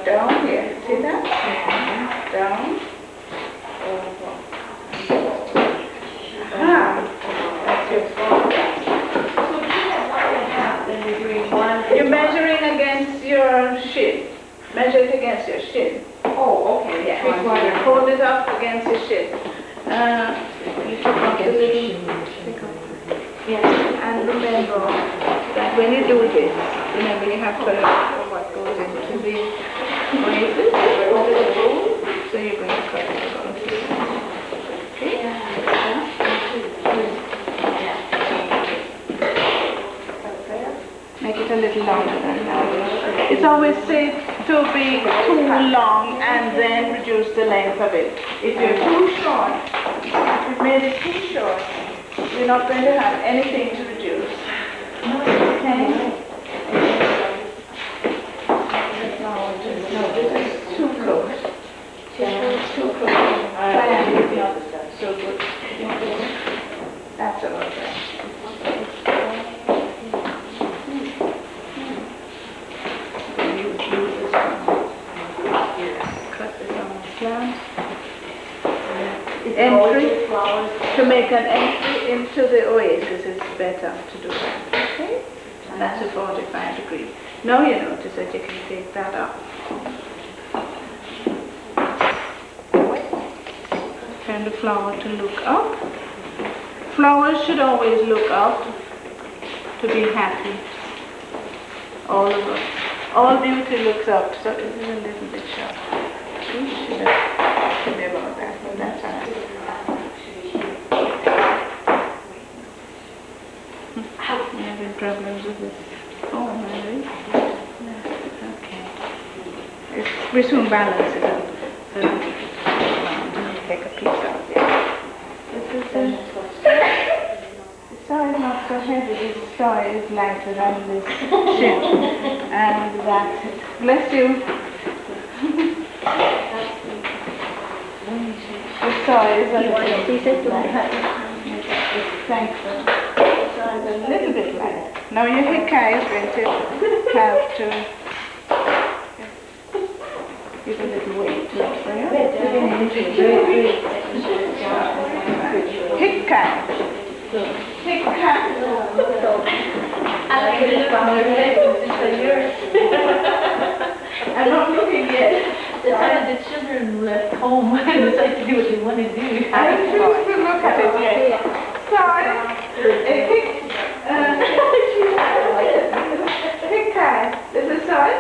Down here, see that? Down. Over. That's your You're measuring against your shin. Measure it against your shin. Oh, okay. Yeah. Hold it up against your shin. You took off the little. Yes. And remember that when you do this, remember you have to look what goes into the oasis. So you're going to cut it across. Okay? Make it a little longer than that. It's always safe to be too long and then reduce the length of it. If you're too short, if you've made it too short, you're not going to have anything to reduce. Okay? No, this is too close. Too close. Triangle is not so good. That's about right. Cut this on the slant. Entry, to make an entry into the oasis is better to do that. Okay? And that's a 45 degree. Now you notice that you can take that up. Turn the flower to look up. Flowers should always look up to be happy. All of us. All beauty looks up, so this is a little bit sharp. Should be about that, but that's all right. I'm having problems with this. Oh, maybe. Okay. We soon balance it out. So take a piece out there. The star is not so heavy. This star is lighter than this ship. And that's it. Bless you. The star is a little lighter. Thankful. The star is a little bit lighter. Now your hikai is going to have to give a little weight to it for you. Hikai. I'm not looking yet. The time the children left home and decided to do what they want to do. I refuse to look at it yet. Sorry. Hikai. This is sorry.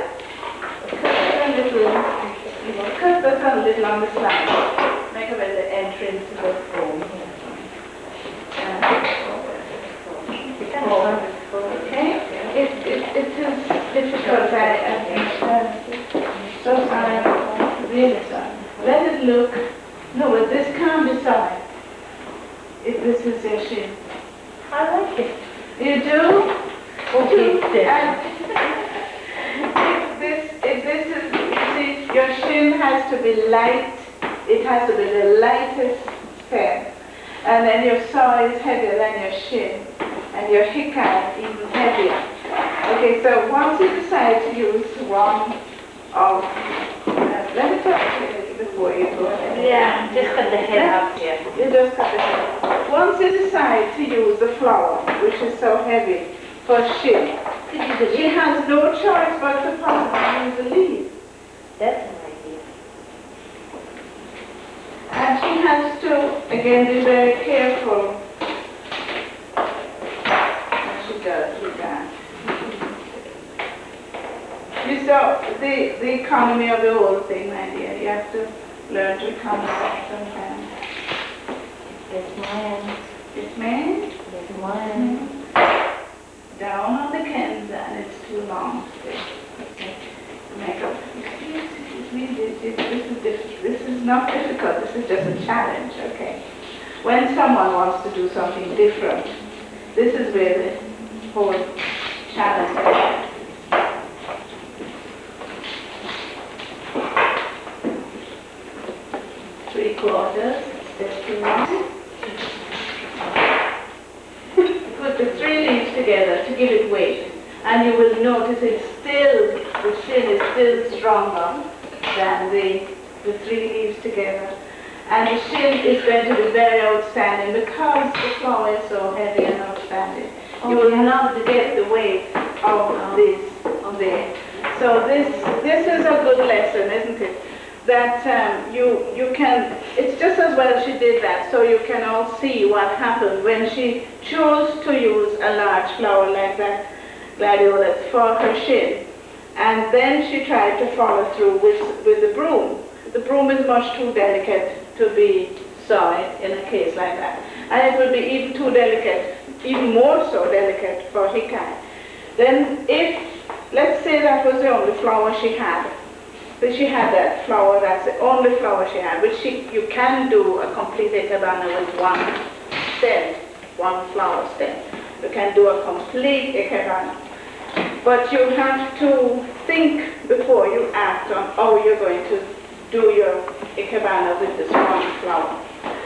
Cut that a little on the side. Make a bit of the entrance to the room. Okay? It is difficult. So sorry. Really sorry. Let it look. No, but this can't be sorry. If this is your shin. I like it. You do? Okay, And if this is, see, your shin has to be light. It has to be the lightest stem. And then your saw is heavier than your shin. And your hikai is even heavier. Okay, so once you decide to use one of, let me talk to you before you go ahead. Yeah, just cut the head up here. You just cut the head. Once you decide to use the flower, which is so heavy, for shin, she has no choice but to possibly use the leaf. That's an idea. And she has to, again, be very careful. She does with that. You saw the economy of the whole thing, my dear. You have to learn to economize sometimes. Yes, ma'am. Yes, ma'am? Yes, ma'am. Down on the Kenza, and it's too long to make up. this is not difficult, this is just a challenge, okay? When someone wants to do something different, this is where the whole challenge is. 3/4, step 1. Put the 3 leaves together to give it weight, and you will notice it's still, the shin is still stronger than the 3 leaves together. And the shin is going to be very outstanding because the flower is so heavy and outstanding. You will not get the weight of this there. So this is a good lesson, isn't it? That you can, it's just as well she did that, so you can all see what happened when she chose to use a large flower like that, gladiolus, for her shin. And then she tried to follow through with the broom. The broom is much too delicate to be sewed in a case like that. And it would be even too delicate, even more so delicate for Hikai. Then if, let's say that was the only flower she had, but she had that flower, that's the only flower she had, which you can do a complete Ikebana with one stem, one flower stem. You can do a complete Ikebana. But you have to think before you act on how you're going to do your Ikebana with this one flower.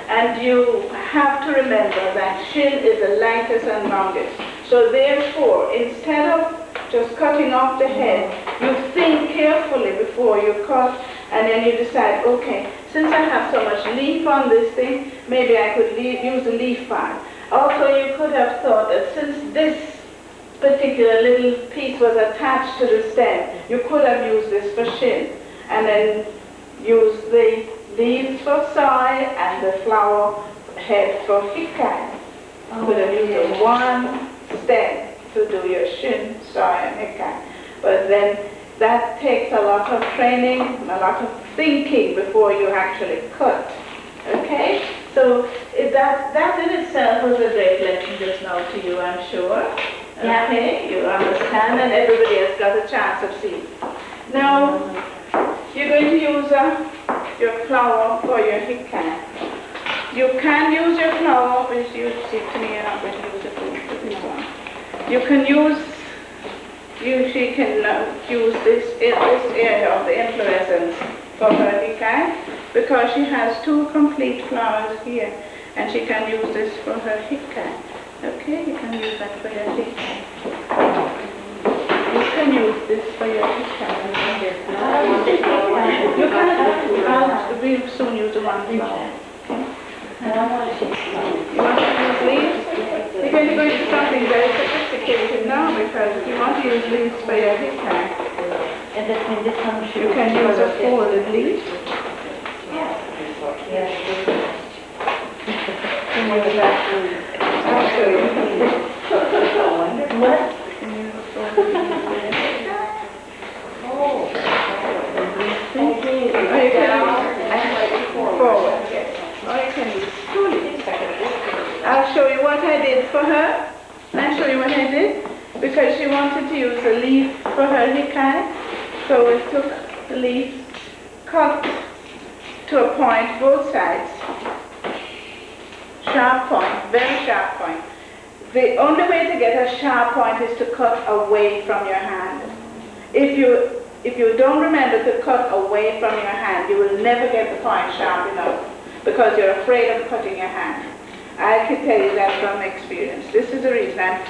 And you have to remember that shin is the lightest and longest. So therefore, instead of just cutting off the head, you think carefully before you cut, and then you decide, okay, since I have so much leaf on this thing, maybe I could use the leaf part. Also, you could have thought that since this particular little piece was attached to the stem, you could have used this for shin, and then use the leaves for soy and the flower head for Hikai. You could have used one stem to do your shin, soy, and Hikai. But then that takes a lot of training, a lot of thinking before you actually cut. Okay? So that in itself was a great lesson just now to you, I'm sure. Yeah. Okay, you understand, and everybody has got a chance of seeing. Now, you're going to use your flower for your Hikai. You can use your flower, which you see to me, you're not going to use it for this one. You can use, she can use this area of the inflorescence for her Hikai, because she has 2 complete flowers here, and she can use this for her Hikai. Okay, you can use that for your Hikai. You can use this for your Hikai. You can, we'll soon use the one flower. Okay. You want to use leaves? You're going to go into something very sophisticated now, because if you want to use leaves for your Hikai, you can use a folded leaf. I'll show you. What? Or you can forward, yes. Or you can use 2 leaves. I'll show you what I did for her. I'll show you what I did, because she wanted to use a leaf for her Hikai. So we took the leaf, cut to a point, both sides. Sharp point, very sharp point. The only way to get a sharp point is to cut away from your hand. If you don't remember to cut away from your hand, you will never get the point sharp enough, because you're afraid of cutting your hand. I can tell you that from experience. This is the reason I'm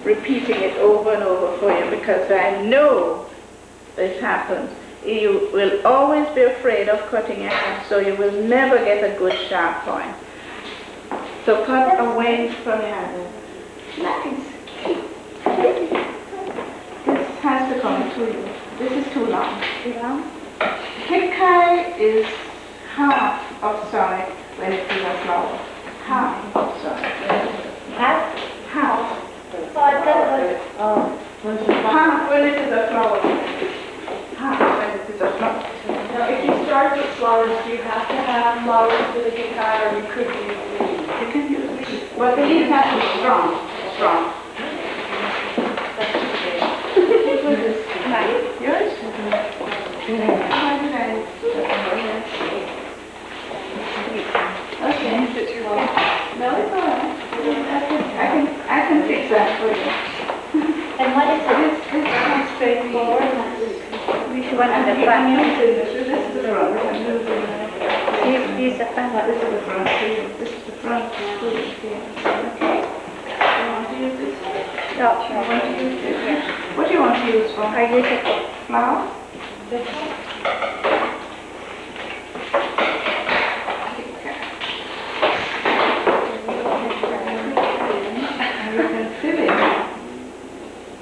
repeating it over and over for you, because I know this happens. You will always be afraid of cutting your hand, so you will never get a good sharp point. So cut away from your hand. Nice. This has to come to you. This is too long. Too long? Hikai is half of soy when it is a flower. Half of soy. Half? Half. Oh. Half when it is a flower. Half when it is a flower. Now, if you start with flowers, do you have to have flowers for the Hikai, or you could use leaves? You can use leaves, but the leaves have to be strong. Strong. Yours? Why did I one in the I'm front. using this is the front. I'm using These are front. this is the front. This is the front. Okay. You want to use this? No, You want to use this? yeah. What do you want to use for? I use it for Flour? this one. And you can fill it.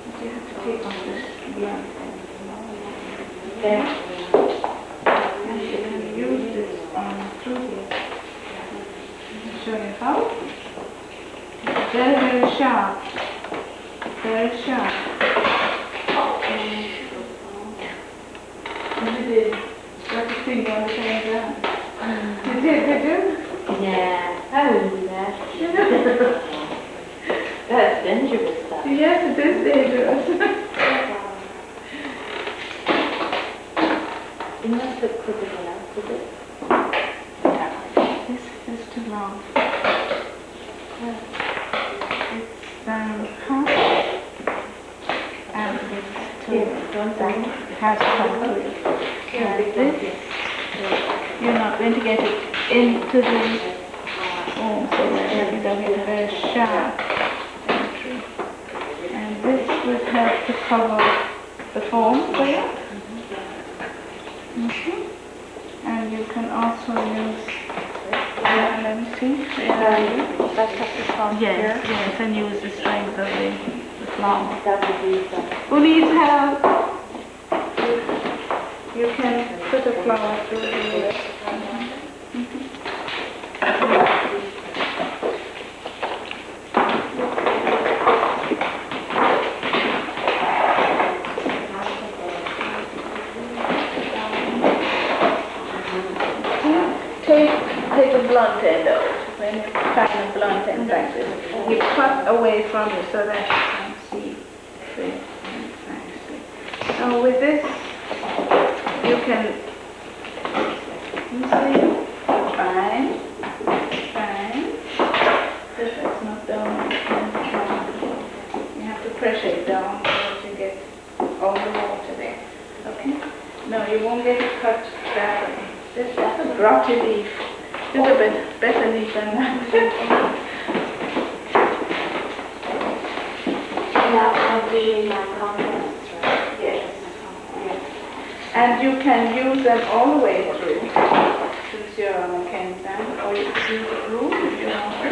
But you have to take off this blunt end. There. And you can use this through here. I'll show you how. Very, very sharp. Very sharp. And you did. Got the finger on the same down. You did you? Yeah, I wouldn't do that. That's dangerous stuff. Yes, it is dangerous. You must have put it enough, did it? This is too long. It's half and it's too has to come through. And this, you're not going to get it into the form so that you don't get a very sharp entry. And this would help to cover the form for you. And you can also use, let me see, That's up to front yes, here. yes, and use the strength of the flower. That would be some. Who needs help? You can put a flower through the Take a blunt end out. When you cut a blunt end like this, you cut away from it so that you can see. Now with this, you can, you see, fine. This is not down. You have to pressure it down so that you get all the water there. Okay? No, you won't get it cut that way. That's a grotty leaf. It's a bit better leaf than that. Now I'm doing my contrast, right? Yes. And you can use them all the way through, since you're on a cane stand, or you can use a broom if you want to.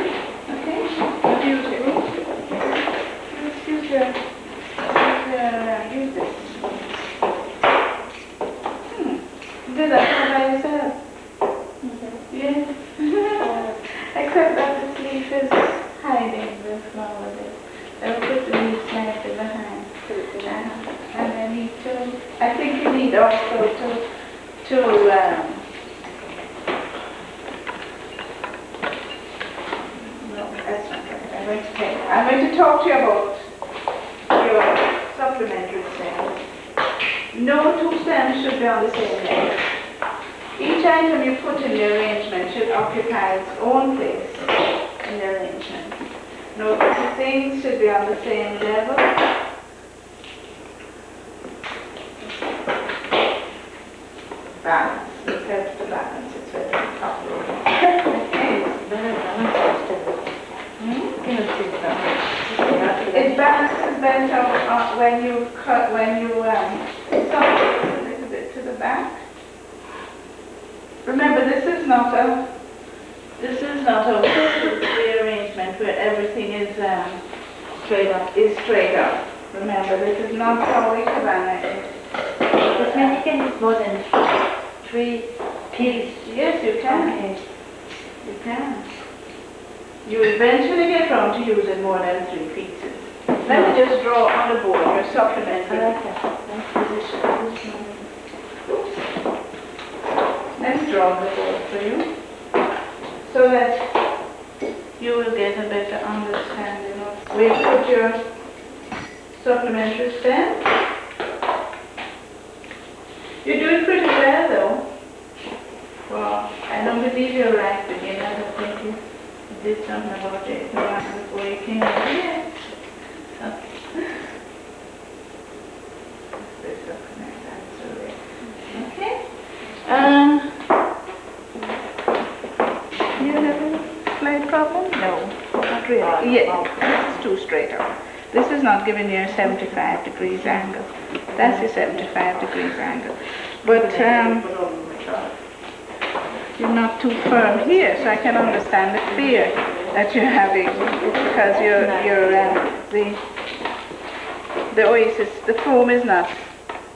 Okay? Just use it. Just use this. Do that all by yourself. Yes. Except that this leaf is hiding the flower there. I will put the leaf slightly behind. And I need to, I think you need also to no, that's not right. I'm going to talk to you about your supplementary stems. No two stems should be on the same level. Each item you put in the arrangement should occupy its own place in the arrangement. No two things should be on the same level. Balance. This helps to balance. It's very helpful. It's better balanced instead of. It balances better when you cut, when you stop a little bit to the back. Remember, this is not a rearrangement where everything is straight up. Remember, this is not how Ikebana is. This means you can use more than 3 pieces. Yes, you can. You can. You eventually get round to using more than 3 pieces. Let me just draw on the board your supplementary position. Oops. Let me draw on the board for you so that you will get a better understanding of where to put your supplementary stem. You're doing pretty well though. Well, I don't believe you're right beginner. I think you did something about it before you came here. Yes. you have a slight problem? No, not really. Yeah, this is too straight up. This is not giving you a 75 degrees angle. That's a 75 degrees angle. But you're not too firm here, so I can understand the fear that you're having because the oasis, the foam is not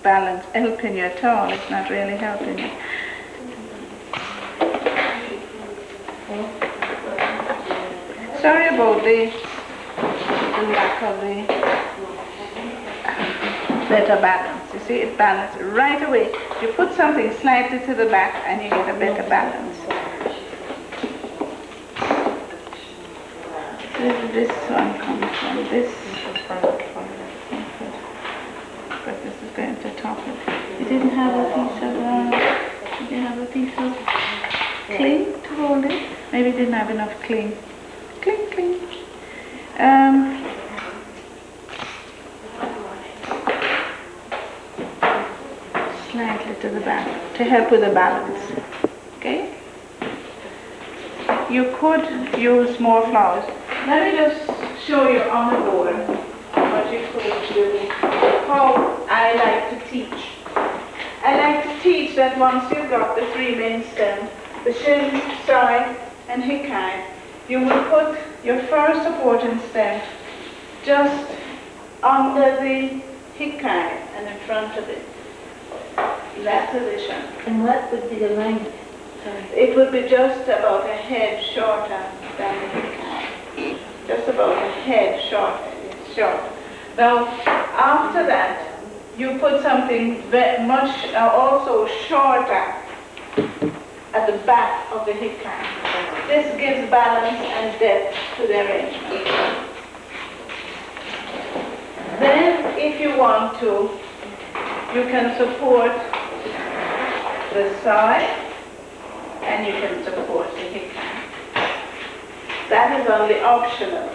balanced, helping you at all. It's not really helping you. Sorry about the lack of the better balance. You see, it balances right away. You put something slightly to the back and you get a better balance. This one comes from this, but this is going to top it. You didn't have a piece of cling to hold it? Maybe you didn't have enough cling. Cling, cling. Slightly to the back to help with the balance. Okay? You could use more flowers. Let me just show you on the board what you could do, how I like to teach. I like to teach that once you've got the three main stems, the shin, side, and hikai, you will put your first supporting stem just under the hikai and in front of it. In that position. And what would be the length? It would be just about a head shorter than the hikai. Just about a head short. Now, after that, you put something much also shorter at the back of the hikai. This gives balance and depth to the arrangement. Then, if you want to, you can support the side and you can support the hikai. That is only optional.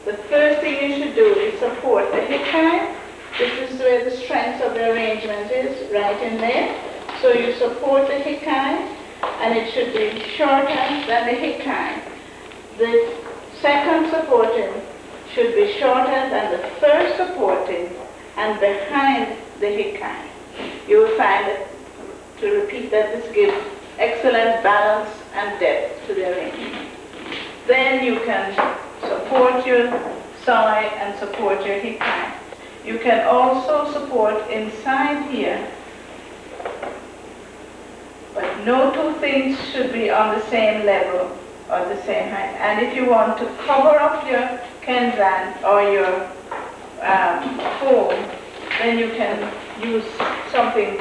The first thing you should do is support the hikai. This is where the strength of the arrangement is, right in there. So you support the hikai and it should be shorter than the hikai. The second supporting should be shorter than the first supporting and behind the hikai. You will find that, to repeat that, this gives excellent balance and depth to the arrangement. Then you can support your side and support your hikai. You can also support inside here, but no two things should be on the same level or the same height. And if you want to cover up your kenzan or your foam, then you can use something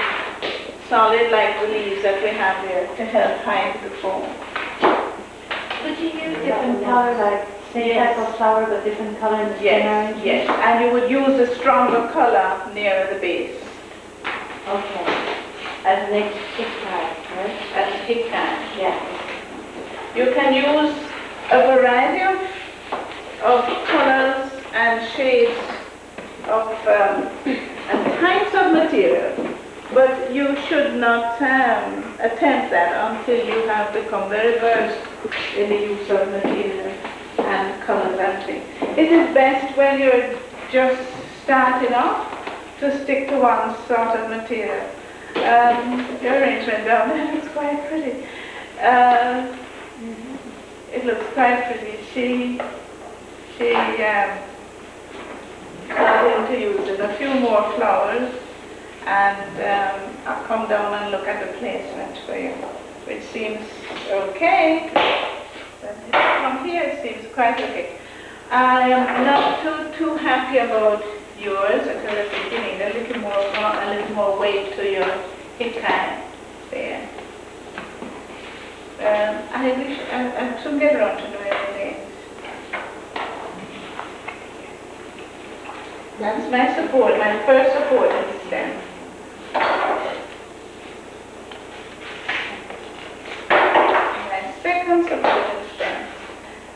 solid like the leaves that we have here to help hide the foam. Would you use different color, like same type of flower but different color in the Yes, yes. And you would use a stronger color nearer the base. Okay. As next hikai, right? As hikai. Yeah. You can use a variety of colors and shades of and types of material, but you should not attempt that until you have become very versed in the use of material and colors and things. It is best when you're just starting off to stick to one sort of material. The arrangement down there is quite pretty. It looks quite pretty. She starting to use it. A few more flowers, and I'll come down and look at the placement for you, which seems okay. But from here it seems quite okay. I am not too happy about yours because at the beginning a little more weight to your hikai there. I wish I should get around to doing everything. That's my support, my first support in the stem. My second support in the stem.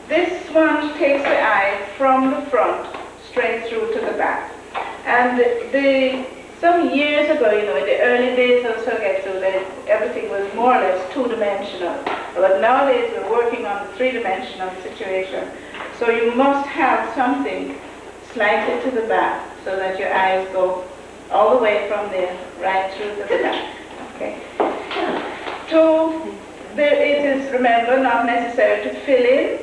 This one takes the eye from the front straight through to the back. And some years ago, in the early days of Sogetsu, everything was more or less two-dimensional. But nowadays we're working on the three-dimensional situation. So you must have something slightly to the back so that your eyes go all the way from there right through to the back. Okay. It is, remember, not necessary to fill in,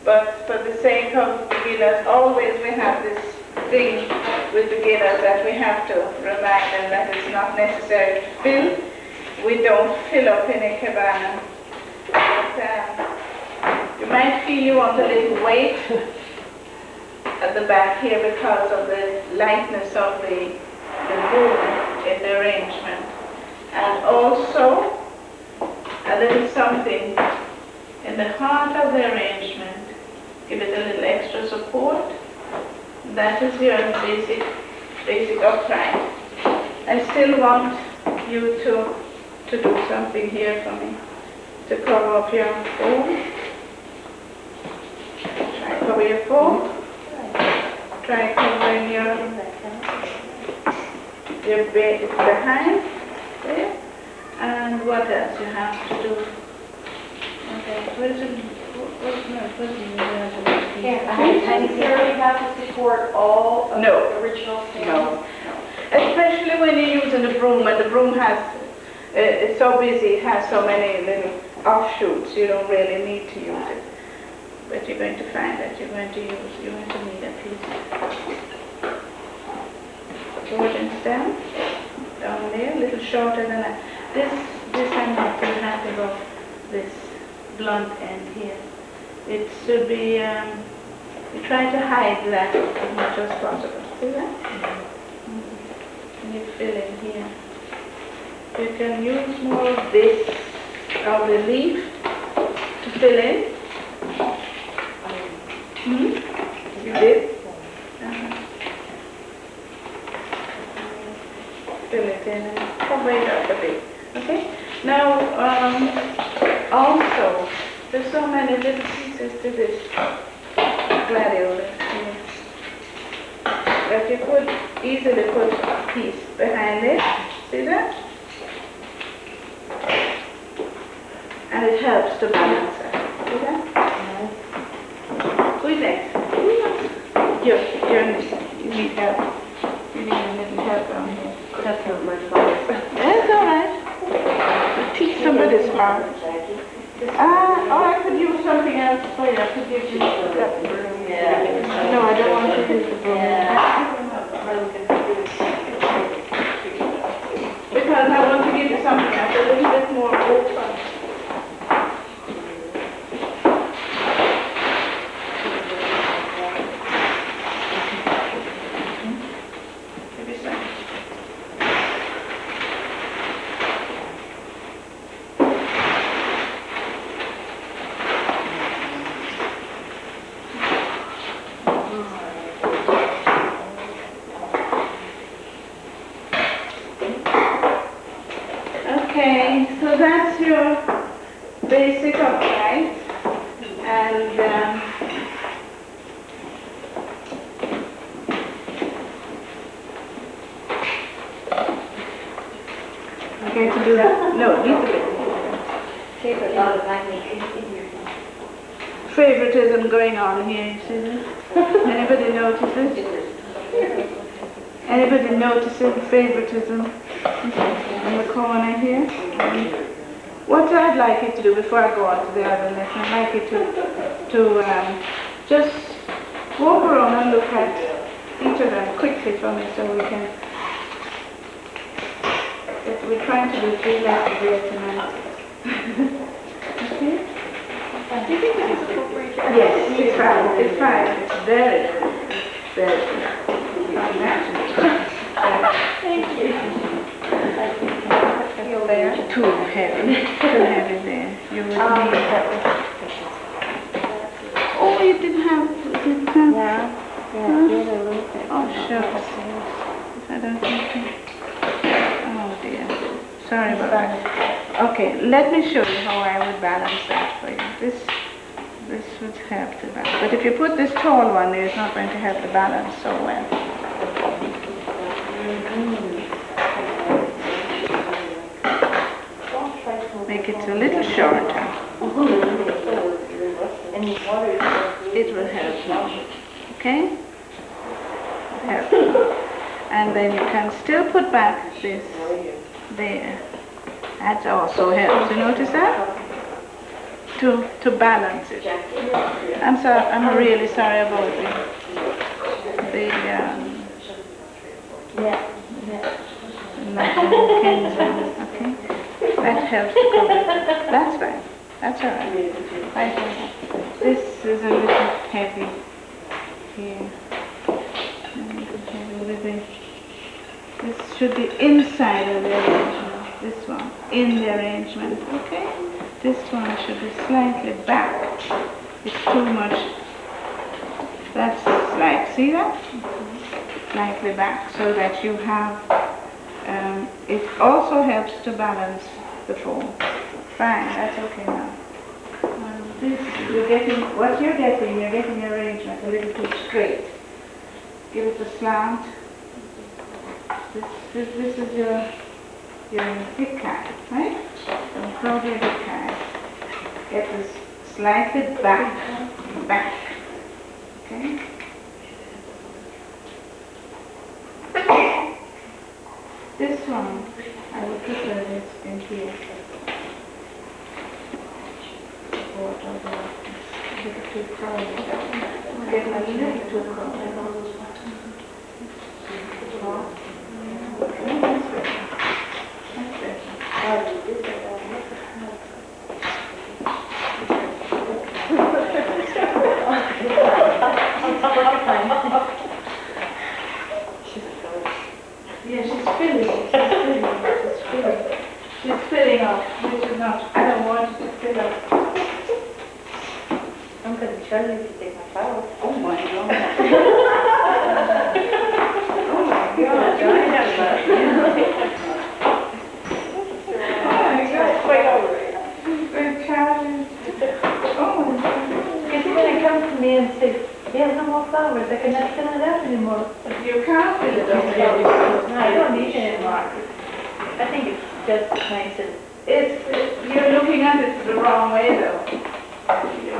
but for the sake of beginners, always we have this thing with beginners that we have to remind them that it's not necessary to fill. We don't fill up in Ikebana. But you might feel you want a little weight at the back here because of the lightness of the movement in the arrangement. And also a little something in the heart of the arrangement. Give it a little extra support. That is your basic upright. I still want you to do something here for me. To cover up your foam. Try cover your foam. Try covering your base behind there. And what else you have to do? Okay, where's it? Do you necessarily have to support all of No. the original stands? No. Especially when you're using the broom, and the broom has, it's so busy, it has so many little offshoots, you don't really need to use it. But you're going to find that you're going to need a piece. Forward and down there, a little shorter than that. This I'm not too happy about this blunt end here. It should be, you try to hide that as much as possible. See that? And you fill in here. You can use more of this, of the leaf, to fill in. You did? Fill it in and cover it up a bit. Okay? Now, also, there's so many little pieces to this gladiolus here that you could easily put a piece behind it. See that? And it helps to balance it. See that? Who's next? You need help. You need a little help on here. That's not my fault. That's all right. Teach somebody's part. Or I could use something else for you. I could give you that broom. Yeah. No, I don't want to use the broom. Because I want to give you something that's a little bit more open. Okay, so that's your basic upright, and I'm going to do that. No, leave it. Favoritism going on here, you see this? Anybody notices? Anybody noticing favoritism in the corner here? What I'd like you to do before I go on to the other lesson, I'd like you to just walk around and look at each of them quickly for me so we can. We're trying to do 3 lessons here tonight. Okay? Do you think this is appropriate? Yes, it's fine. It's fine. It's very, very Thank you. Feel there. Too heavy. Too heavy there. You would need. Oh, you didn't have. Oh, shucks. I don't think. Oh dear. Sorry about that. Okay, let me show you how I would balance that for you. This would help to balance. But if you put this tall one there, it's not going to help the balance so well. it a little shorter. It will help now. Okay? Help. And then you can still put back this there. That also helps. You notice that? To balance it. I'm sorry. I'm really sorry about the okay. That helps to cover it. That's fine. That's all right. Right. This is a little heavy here. This should be inside of the arrangement. This one, in the arrangement. Okay? This one should be slightly back. It's too much. That's like, see that? Slightly back, so that you have, it also helps to balance the foam. Fine, that's okay now. This, you're getting your arrangement a little too straight. Give it a slant. This is your hip card, right? Don't hold your hip card. Get this slightly back. Okay? This one, I would prefer this in here. A little too curly. Get a little too curly. Yeah, she's filling up. You should not. I don't want you to fill up. I'm going to tell you to take my shower. Oh my God. Oh my God. Because when they come to me and say, we have no more flowers, I cannot fill it up anymore. You can't fill it up. No, I don't need it anymore. I think it's just nice and... You're looking at it the wrong way though.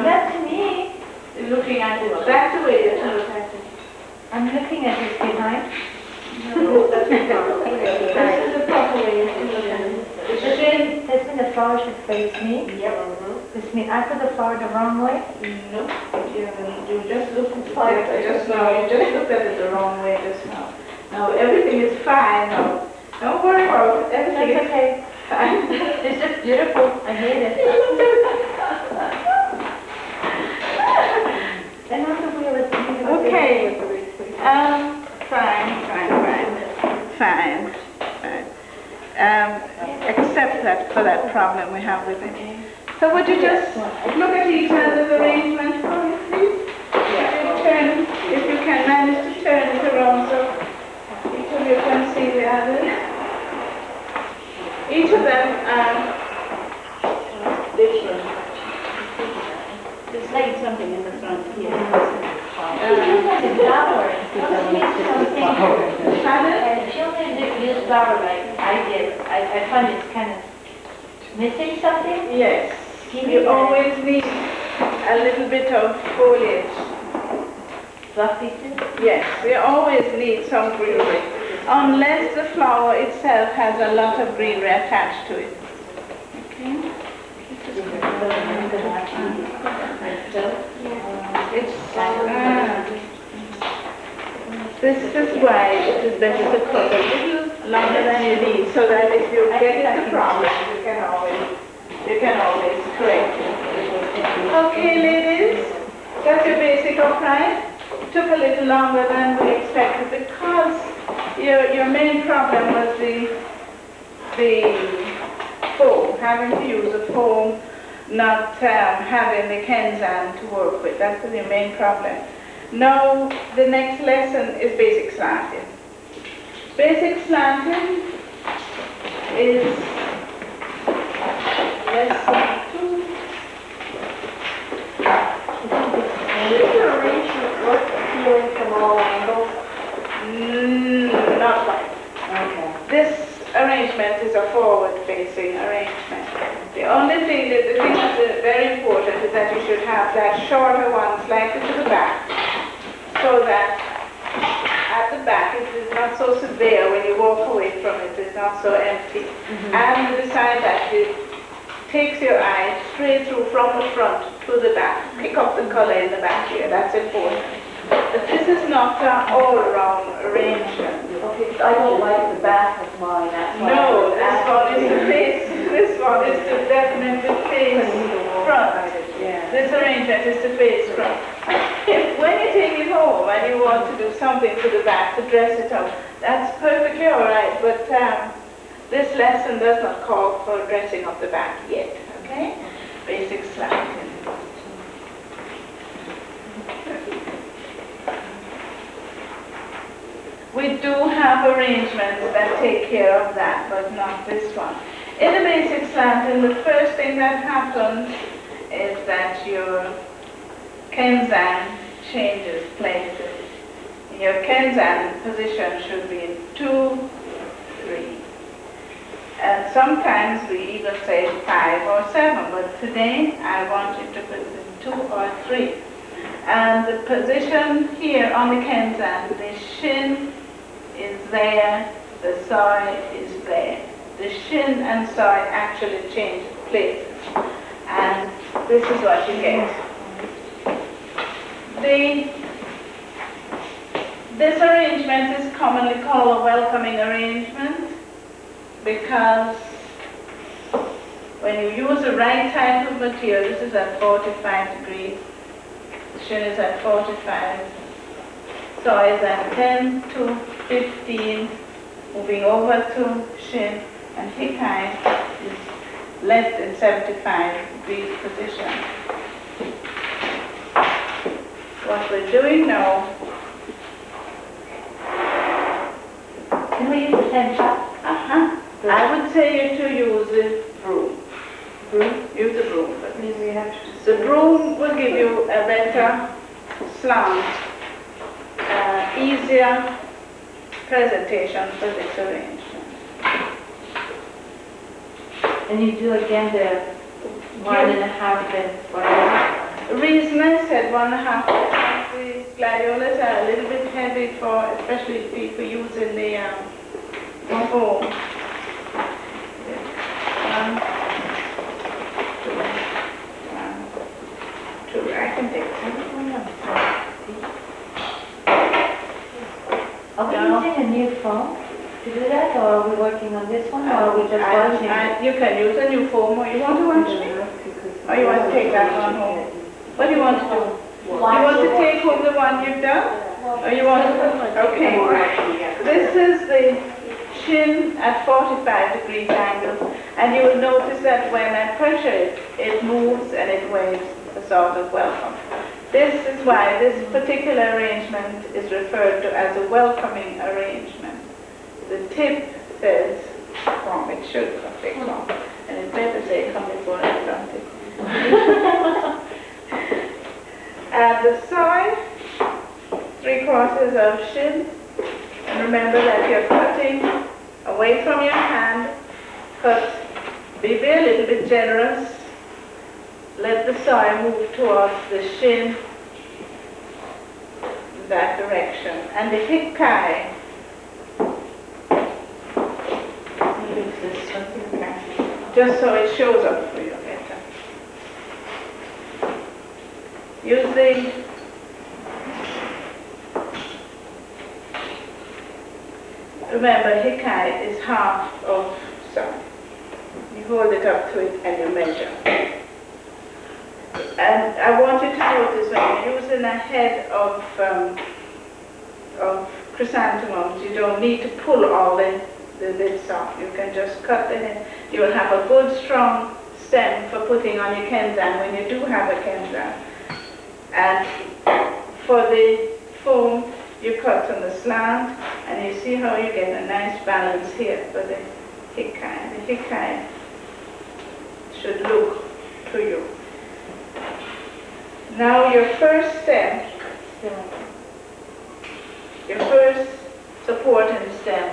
Not to me. You're looking at it, that's the way you look at it. I'm looking at this behind. No, that's the proper way. This is the proper way you look at it. This means the flower should face me. Yep. This means I put the flower the wrong way. No, you just looked at it just now. You just looked at it the wrong way just now. Now everything is fine now. Don't worry about it. Everything That's is okay. fine. It's just beautiful. I hate it. And on the wheel it's Okay. Fine. Except that for that problem we have with it. So would you just look at each other's arrangement for me, please? If you can manage to turn it around so each of you can see the other. Each of them are different. There's like something in the front here. Children use flower like I did. I find it's kind of missing something. Yes. You always need a little bit of foliage. Fluffy. Yes, we always need some greenery. Unless the flower itself has a lot of greenery attached to it. Okay? This is why it is better to cut a little longer than you need, so that if you get into problem, you can always correct it. Okay, ladies, that's your basic upright. Took a little longer than we expected because your main problem was the foam, having to use a foam, not having the Kenzan to work with. That's the main problem. Now, the next lesson is basic slanting. Basic slanting is lesson 2. Is your arrangement work feeling from all angles? Not quite. Okay. This arrangement is a forward-facing arrangement. The only the thing that's very important is that you should have that shorter one slightly to the back, so that at the back it is not so severe when you walk away from it, it's not so empty. And beside that, it takes your eye straight through from the front to the back. Pick up the color in the back here, that's important. But this is not an all-around arrangement. Okay, I don't like the back of mine, that's why. No, this one is the face. This one is to definitely face front. This arrangement is to face front. If when you take it home and you want to do something to the back to dress it up, that's perfectly all right. But this lesson does not call for dressing up the back yet. Okay? Basic slant. We do have arrangements that take care of that, but not this one. In the basic slanting, the first thing that happens is that your kenzan changes places. Your kenzan position should be in 2, 3. And sometimes we even say 5 or 7, but today I want you to put it in 2 or 3. And the position here on the kenzan, the shin is there, the side is there. The shin and side actually change places. And this is what you get. This arrangement is commonly called a welcoming arrangement because when you use the right type of material, this is at 45 degrees, the shin is at 45, side is at 10 to 15, moving over to shin, and hikai is less than 75 degrees position. What we're doing now, Can we use the same shot? I would say you to use the broom. Use the broom. The broom will give you a better slant, easier presentation for this arrangement. And you do again the 1.5 and whatever. The reason I said 1.5 because the gladiolas are a little bit heavy for, especially people using the foam. 1, 2, 1, 2. I can take some. Are we using a new phone to do that, or are we working on this one, or are we just watching? You can use a new foam, or you want to watch me? Or you want to take that one home? What do you want to do? You want to take home the one you've done? Or you want to? Okay. This is the shin at 45 degrees angle, and you will notice that when I pressure it, it moves and it waves a sort of welcome. This is why this particular arrangement is referred to as a welcoming arrangement. The tip says come, it should say come, and it's better say come before I start it. And the side, 3/4 of shin, and remember that you're cutting away from your hand, cut, be a little bit generous, let the side move towards the shin, in that direction, and the hikai, just so it shows up for you better. Use the remember hikai is half of side. You hold it up to it and you measure. And I want you to notice when you're using a head of chrysanthemums, you don't need to pull all the bits off. You can just cut the head. You will have a good strong stem for putting on your kenzan when you do have a kenzan. And for the foam, you cut on the slant, and you see how you get a nice balance here for the hikai. The hikai should look to you. Now your first stem, your first supporting stem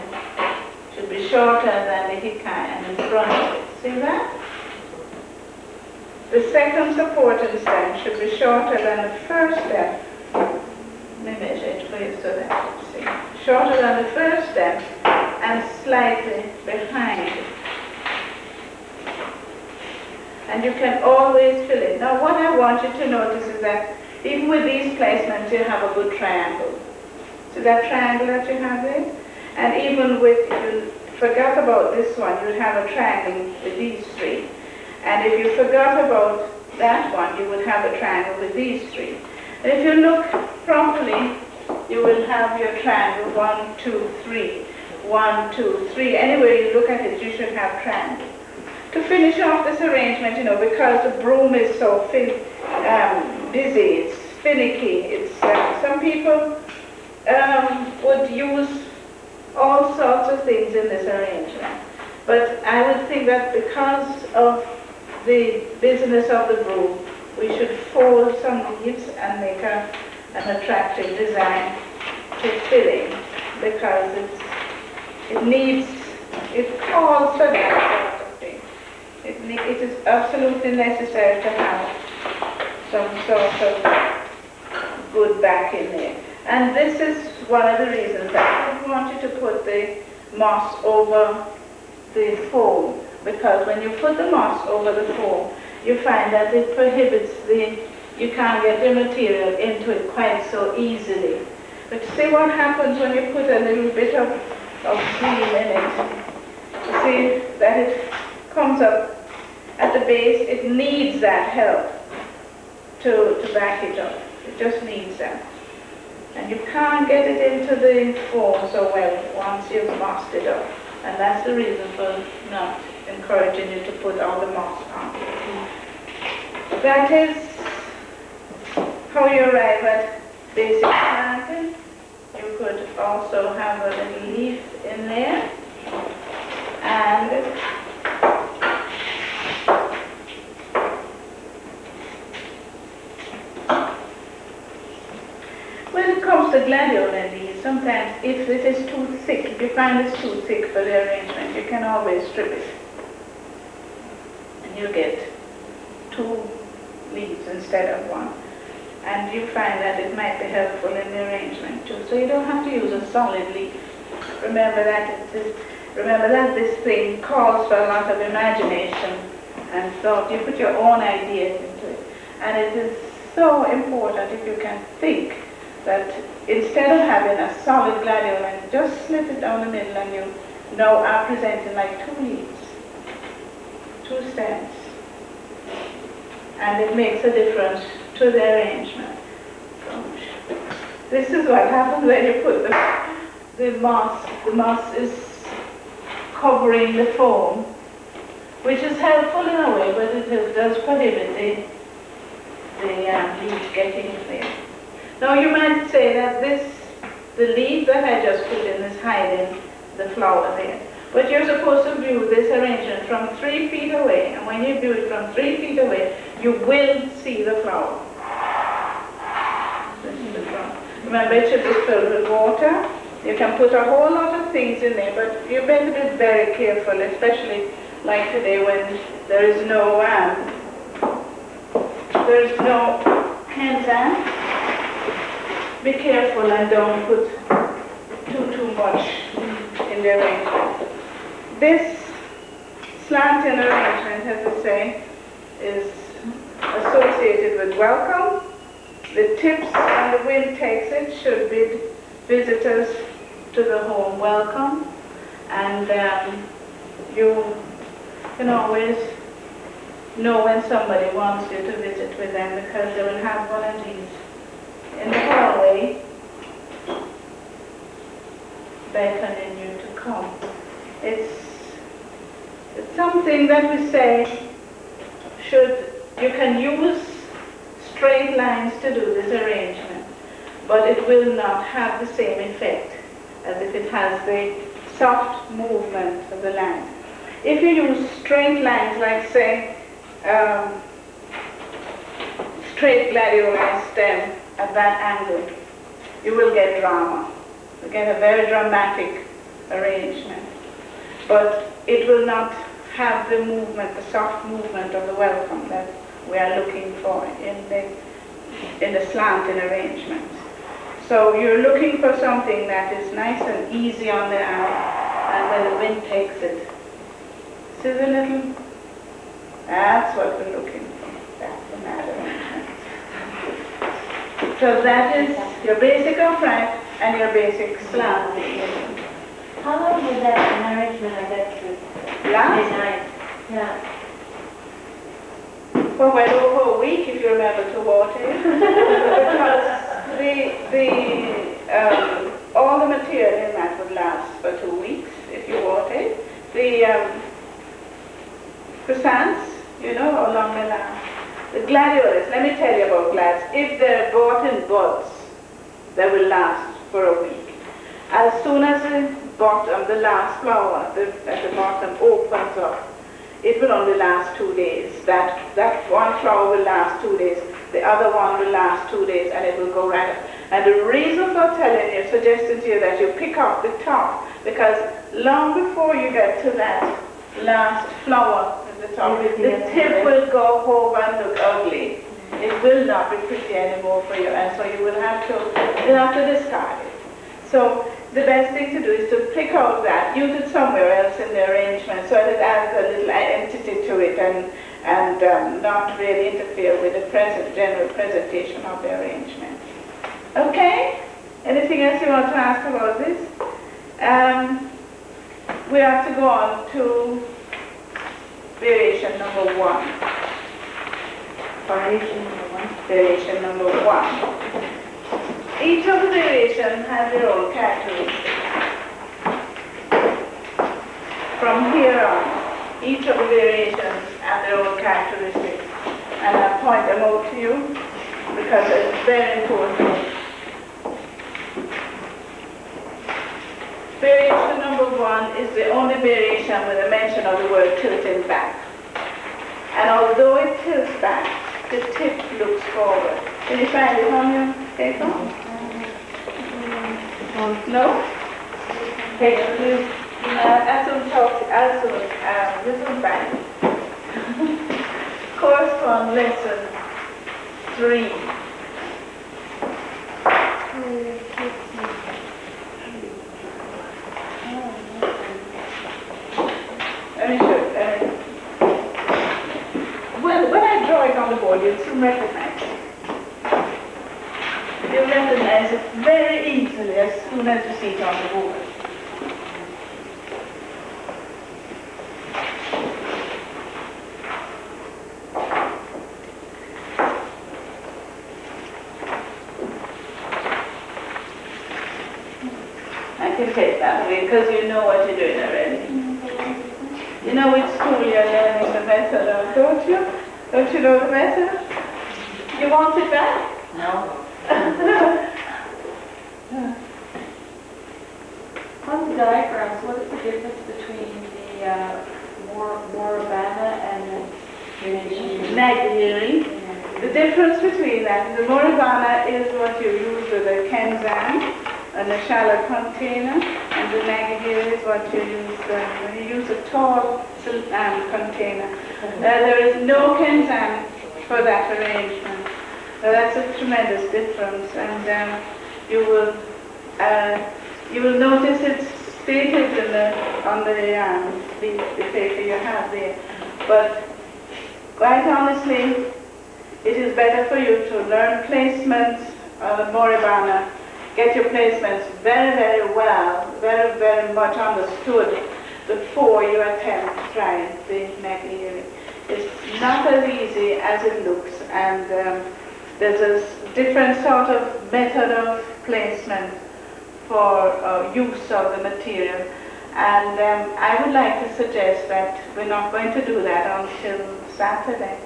should be shorter than the hikai and in front of it. See that? The second supporting stem should be shorter than the first stem. Let me measure it for you so that you see. Shorter than the first stem and slightly behind it. And you can always fill it. Now what I want you to notice is that even with these placements you have a good triangle. See that triangle that you have there? And even with, you forgot about this one, you have a triangle with these three. And if you forgot about that one, you would have a triangle with these three. And if you look properly, you will have your triangle 1, 2, 3. 1, 2, 3. Anywhere you look at it, you should have triangle. To finish off this arrangement, you know, because the broom is so busy, it's finicky, it's, some people would use all sorts of things in this arrangement. But I would think that because of the business of the broom, we should fold some leaves and make an attractive design to fill in, because it calls for that sort of thing. It is absolutely necessary to have some sort of good back in there. And this is one of the reasons that I want you to put the moss over the foam, because when you put the moss over the foam, you find that it prohibits you can't get the material into it quite so easily. But see what happens when you put a little bit of cream in it. You see that it comes up at the base. It needs that help to back it up. It just needs that. And you can't get it into the foam so well once you've mossed it up. And that's the reason for not encouraging you to put all the moss on. That is how you arrive at basic planting. You could also have a little leaf in there. And when it comes to gladiolus leaves, sometimes if it is too thick, if you find it's too thick for the arrangement, you can always strip it. And you get 2 leaves instead of 1. And you find that it might be helpful in the arrangement too. So you don't have to use a solid leaf. Remember that this thing calls for a lot of imagination and thought. You put your own ideas into it. And it is so important if you can think that instead of having a solid gladiolus, just slit it down the middle and you now are presenting like 2 leaves, 2 stems. And it makes a difference to the arrangement. This is what happens when you put the moss. The moss is covering the foam, which is helpful in a way, but it does prohibit the leaf getting in there. Now you might say that the leaf that I just put in is hiding the flower there. But you're supposed to view this arrangement from 3 feet away, and when you view it from 3 feet away, you will see the flower. This is the flower. Remember, it should be filled with water. You can put a whole lot of things in there, but you better be very careful, especially like today when there is no hands. Be careful and don't put too much in the arrangement. This slanting arrangement, as I say, is associated with welcome. The tips and the wind takes it should bid visitors to the home welcome, and you can always know when somebody wants you to visit with them, because they will have one of these in the hallway beckoning you to come. It's something that we say you can use straight lines to do this arrangement, but it will not have the same effect as if it has the soft movement of the lines. If you use straight lines, like say straight gladiolus stem at that angle, you will get drama. You get a very dramatic arrangement, but it will not have the movement, the soft movement of the welcome that we are looking for in the slanting arrangement. So you're looking for something that is nice and easy on the eye, and when the wind takes it. See the little? That's what we're looking for. That's the mad arrangement. So that is your basic upright and your basic slant. How long was that arrangement of that Last? night? Yeah. For well over a week, if you remember to water it. Because all the material in that would last for 2 weeks if you water it. The croissants, you know, how long they last. The gladiolus, let me tell you about glads. If they're bought in buds, they will last for a week. As soon as the bottom, the last flower at the bottom opens up, it will only last 2 days. That one flower will last 2 days, the other one will last 2 days, and it will go right up. And the reason for telling you, suggesting to you that you pick up the top, because long before you get to that last flower at the top, the tip will go over and look ugly. It will not be pretty anymore for you, and so you'll have to discard it. So the best thing to do is to pick out that, use it somewhere else in the arrangement so that it adds a little entity to it and not really interfere with the general presentation of the arrangement. Okay? Anything else you want to ask about this? We have to go on to variation number 1. Variation number 1. Variation number 1. Each of the variations has their own characteristics. From here on, each of the variations have their own characteristics. And I point them out to you because it's very important. Variation number 1 is the only variation with a mention of the word tilting back. And although it tilts back, the tip looks forward. Can you find it on your paper? No? Page 2. Listen back. Course 1, lesson 3. Let me show you. When I draw it on the board, you'll soon recognize it. You'll recognize it very easily as soon as you see it on the board. I can take that away because you know what you're doing already. You know which school you're learning the method of, don't you? Don't you know the method? You want it back? No. On the diagrams, what is the difference between the Moribana and the Nagahiri. The difference between that, the Moribana is what you use with a kenzan, a shallow container, and the Nagahiri is what you use when you use a tall container. There is no kenzan for that arrangement. That's a tremendous difference, and you will notice it's stated on the paper you have there. But quite honestly, it is better for you to learn placements on the Moribana, get your placements very, very well, very, very much understood before you attempt trying the Nagahiri. It's not as easy as it looks, and there's a different sort of method of placement for use of the material. And I would like to suggest that we're not going to do that until Saturday.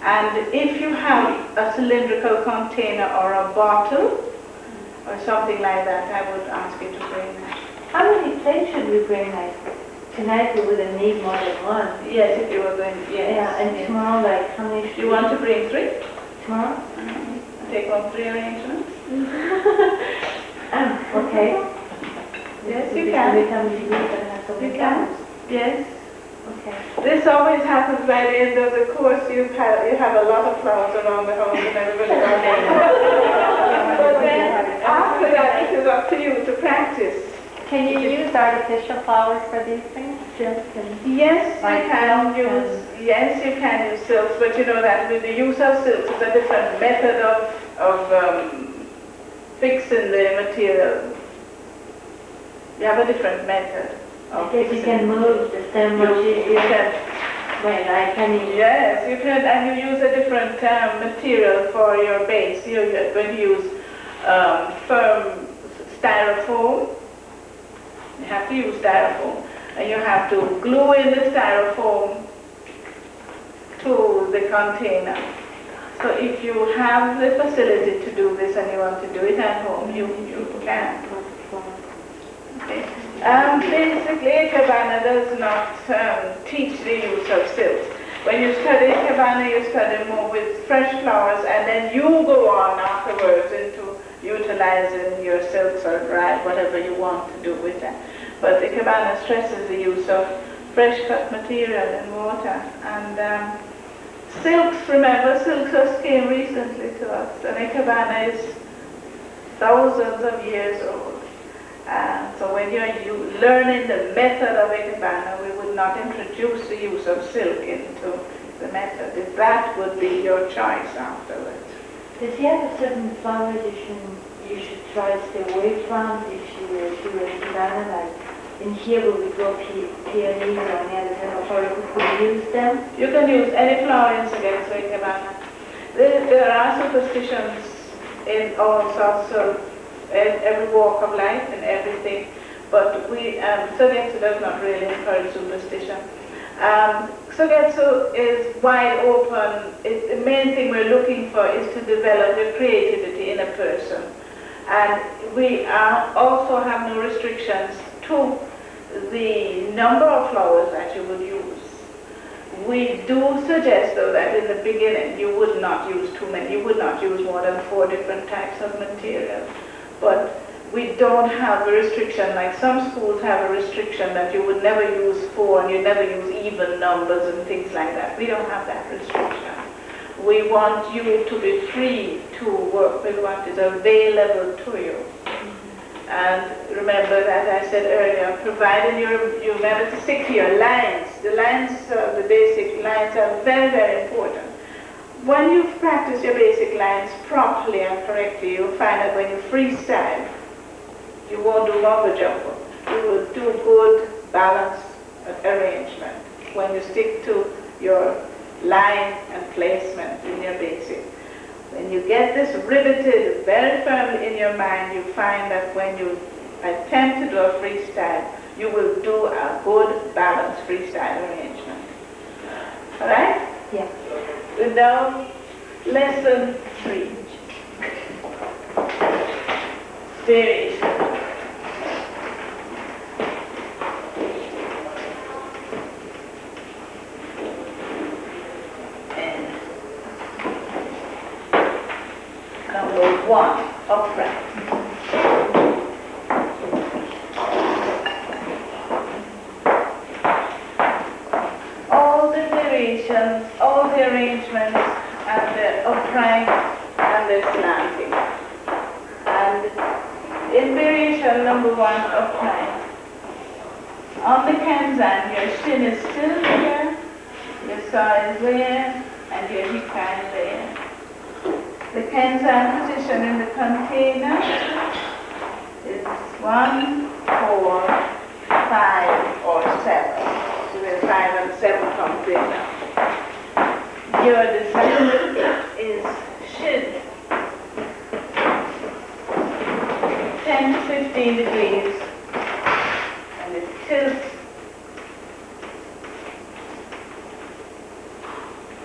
And if you have a cylindrical container or a bottle or something like that, I would ask you to bring that. How many plates should we bring? Like tonight we wouldn't need more than one. Yes, if you were going, yes. Yeah, and yes. tomorrow, like how many? You want to bring 3? Tomorrow? Take on 3 arrangements? Okay. Yes, We you can. become the group that has so many You can. colors. Yes. Okay. This always happens by the end of the course. You have a lot of flowers around the house and everybody goes in. But then after that, it is up to you to practice. Can you use artificial flowers for these things? Yes, Like you can silk use. Yes, you can use silks, but you know that with the use of silks is a different method of fixing the material. You have a different method. I guess you can move the stem much easier. Well, I can use. Yes, you can, and you use a different material for your base. You're going to use firm styrofoam. You have to use styrofoam, and you have to glue in the styrofoam to the container. So if you have the facility to do this and you want to do it at home, you can. Okay. Basically, Ikebana does not teach the use of silks. When you study Ikebana, you study more with fresh flowers, and then you go on afterwards into utilizing your silks or dry, whatever you want to do with them. But Ikebana stresses the use of fresh cut material and water. And silks, remember, silks just came recently to us, and Ikebana is thousands of years old. So when you're learning the method of Ikebana, we would not introduce the use of silk into the method. If that would be your choice afterwards. Does he have a certain flower you should try to stay away from if you were to do Ikebana? Like in here where we grow peonies or any other kind of flower, could we use them? You can use any flower against Ikebana. There are superstitions in all sorts of every walk of life and everything, but Sogetsu does not really encourage superstition. Sogetsu is wide open. The main thing we're looking for is to develop the creativity in a person. And we also have no restrictions to the number of flowers that you would use. We do suggest, though, that in the beginning you would not use too many. You would not use more than 4 different types of material. But we don't have a restriction, like some schools have a restriction that you would never use 4 and you never use even numbers and things like that. We don't have that restriction. We want you to be free to work with what is available to you. And remember, as I said earlier, providing you remember to stick to your lines. The lines, the basic lines are very, very important. When you practice your basic lines properly and correctly, you'll find that when you freestyle, you won't do mumbo jumbo. You will do good, balanced arrangement when you stick to your line and placement in your basic. When you get this riveted very firmly in your mind, you find that when you attempt to do a freestyle, you will do a good, balanced freestyle arrangement. All right? Yeah. Now, lesson 3. Variation. And number 1, upright. All the variations, all the arrangements, and the upright and the slanting. And in variation number 1, upright, on the kanzan, your shin is still here, your saw is there, and your hikai is there. The kanzan position in the container is 1, 4, 5, or 7. So where 5 and 7 comes in now. Your descent is shin, 10 to 15 degrees, and it tilts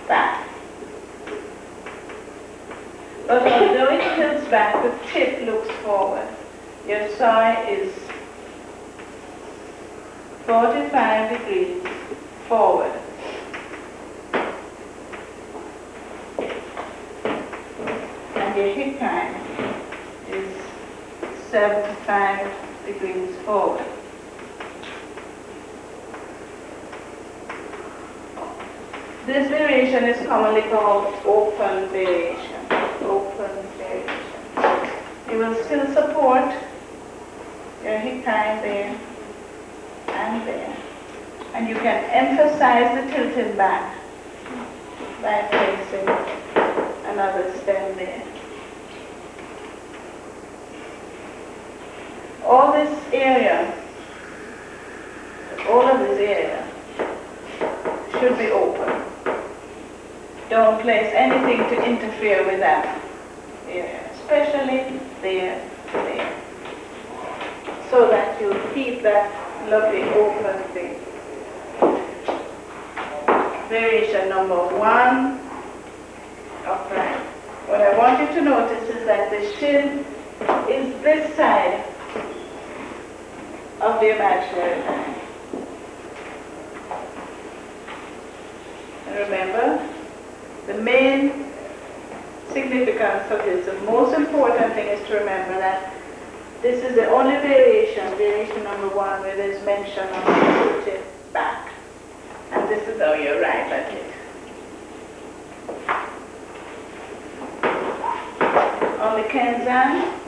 back. But although it tilts back, the tip looks forward. Your saw is 45 degrees forward. And your hikai is 75 degrees forward. This variation is commonly called open variation. Open variation. You will still support your hikai there and there. And you can emphasize the tilted back by placing another stem there. All this area, all of this area should be open. Don't place anything to interfere with that area, especially there, there, so that you keep that lovely open thing. Variation number 1, upright. What I want you to notice is that the shin is this side of the imaginary line. And remember, the main significance of this, the most important thing is to remember that this is the only variation, variation number 1, where there's mention of the tilted back. And this is how you arrive at it. On the kenzan,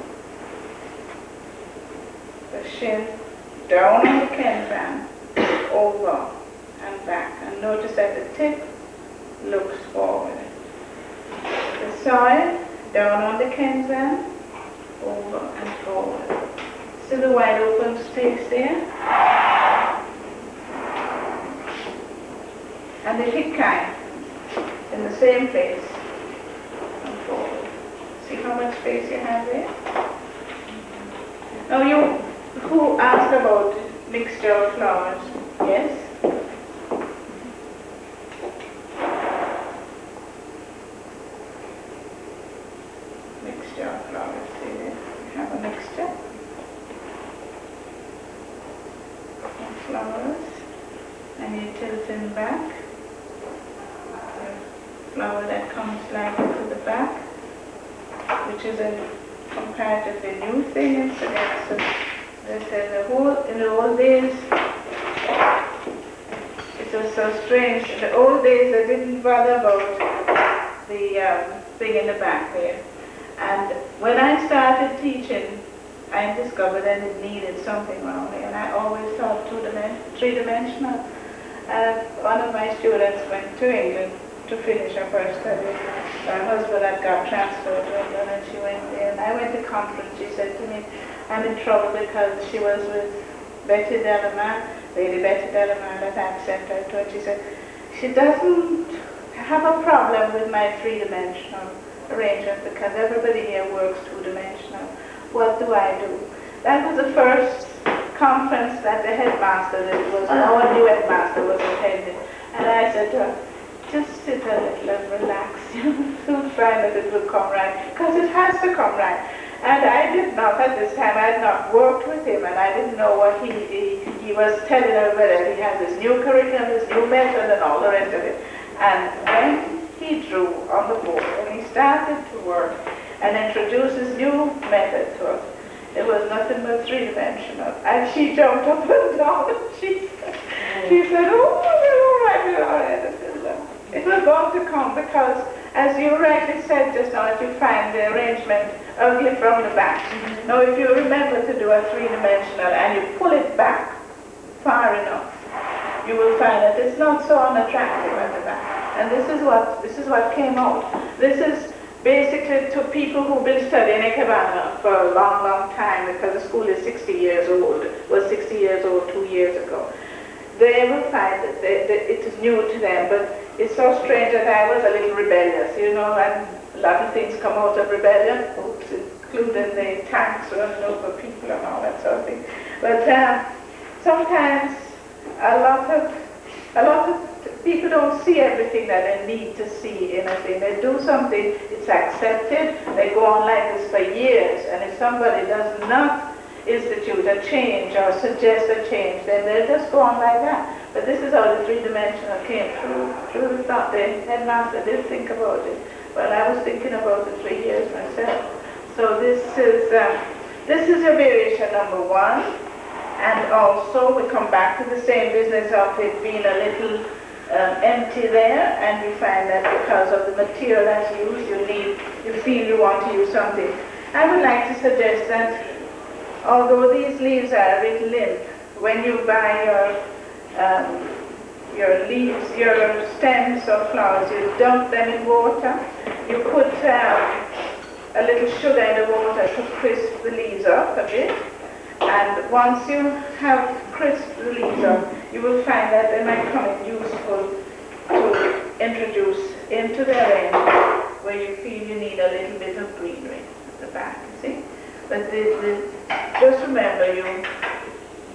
the shin down on the kenzan, over and back. And notice that the tip looks forward. The soil down on the kenzan, over and forward. See the wide open space there? And the hikai in the same place and forward. See how much space you have there? Now who asked about mixture of flowers? Yes? Mixture of flowers, see there? You have a mixture of flowers, and you tilt in back. Flower that comes like to the back, which is a comparatively new thing in Sudan. So they said in the old days, it was so strange. In the old days, they didn't bother about the thing in the back there. And when I started teaching, I discovered that it needed something around it, and I always thought three-dimensional. One of my students went to England to finish her first study. Her husband had got transferred to England, and she went there. And I went to conference. She said to me, I'm in trouble because she was with Betty Delama, Lady Betty Delama, that I sent her to. And she said, she doesn't have a problem with my three-dimensional arrangement because everybody here works two-dimensional. What do I do? That was the first conference that the headmaster, our new headmaster was attending. And I said to her, just sit a little and relax. You'll soon find that it will come right, because it has to come right. And I did not, at this time, I had not worked with him, and I didn't know what he was telling everybody that he had this new curriculum, this new method, and all the rest of it. And when he drew on the board, when he started to work and introduced his new method to us, it was nothing but three-dimensional. And she jumped up and down, and she said, oh, all right. It was going to come because, as you rightly said just now, you find the arrangement ugly from the back. Now, if you remember to do a three-dimensional and you pull it back far enough, you will find that it's not so unattractive at the back. And this is what came out. This is basically to people who've been studying Ikebana for a long, long time, because the school is 60 years old, was 60 years old 2 years ago. They will find that it is new to them, but it's so strange that I was a little rebellious, you know, and a lot of things come out of rebellion, including the tanks running over people and all that sort of thing. But sometimes a lot of people don't see everything that they need to see in a thing. They do something, it's accepted, they go on like this for years, and if somebody does not institute a change or suggest a change, then they'll just go on like that. But this is how the three-dimensional came through the thought. The headmaster did think about it. Well, I was thinking about it 3 years myself. So this is your variation number 1. And also we come back to the same business of it being a little empty there, and you find that because of the material that's used, you feel you want to use something. I would like to suggest that although these leaves are a bit limp, when you buy your leaves, your stems or flowers, you dump them in water. You put a little sugar in the water to crisp the leaves up a bit. And once you have crisped the leaves up, you will find that they might come in useful to introduce into the arrangement where you feel you need a little bit of greenery at the back, you see? But just remember, you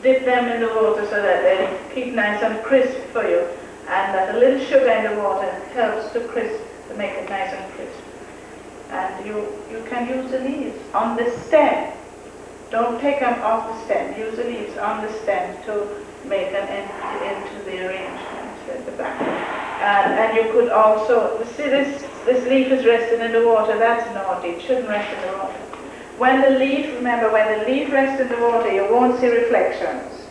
dip them in the water so that they keep nice and crisp for you, and that a little sugar in the water helps to make it nice and crisp. And you can use the leaves on the stem. Don't take them off the stem. Use the leaves on the stem to make an entry into the arrangement at the back. And you could also, see this leaf is resting in the water. That's naughty. It shouldn't rest in the water. When the leaf, remember, when the leaf rests in the water, you won't see reflections.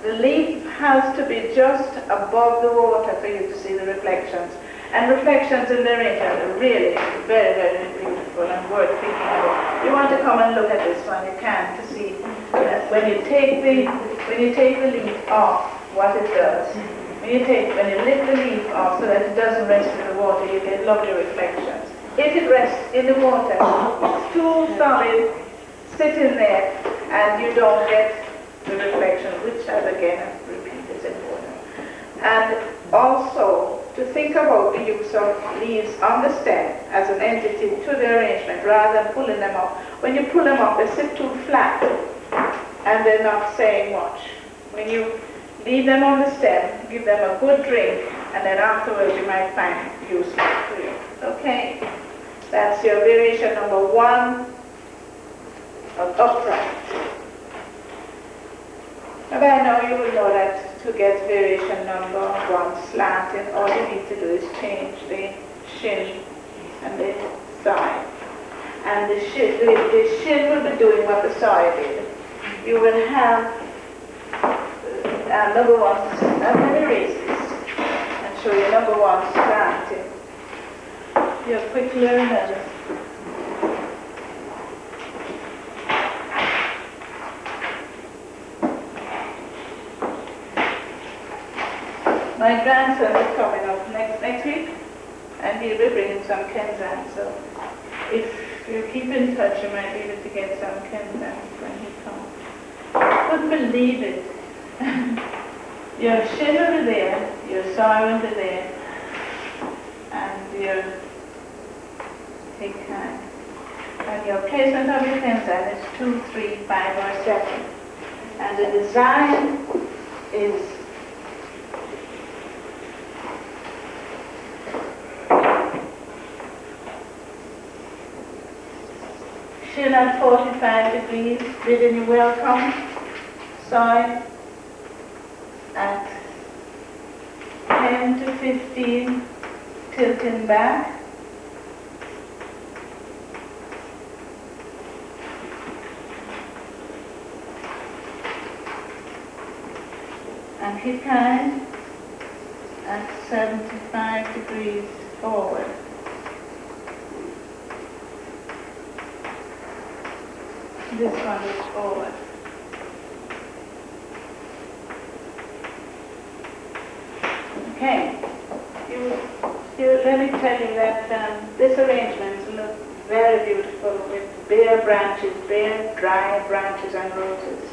The leaf has to be just above the water for you to see the reflections. And reflections in the arrangement are really very, very beautiful and worth thinking about. You want to come and look at this one, you can, to see that when you take the leaf off, what it does. When you lift the leaf off so that it doesn't rest in the water, you get lovely reflections. If it rests in the water, it's too solid, sitting there, and you don't get the reflection, which, as again, I repeat, is important. And also, to think about the use of leaves on the stem as an entity to the arrangement rather than pulling them up. When you pull them up, they sit too flat and they're not saying much. When you leave them on the stem, give them a good drink, and then afterwards you might find useful for you. Okay? That's your variation number 1 of upright. And I know you will know that to get variation number 1 slanting, all you need to do is change the shin and the side. And the shin will be doing what the side did. You will have number 1, I'm going to erase this and show you number 1 slanting. You're quick learners. My grandson is coming up next week, and he'll be bringing some Kenzan. So if you keep in touch, you might be able to get some Kenzan when he comes. Couldn't believe it. Your shin over there, your soil over there, and your thick hand. And your placement of your Kenzan is 2, 3, 5, or 7. And the design is shin at 45 degrees, bidding you welcome. Soil at 10 to 15, tilting back. And hip hand at 75 degrees forward. This one is forward. Okay. Let me tell you that this arrangement looks very beautiful with bare branches, bare dry branches and roses.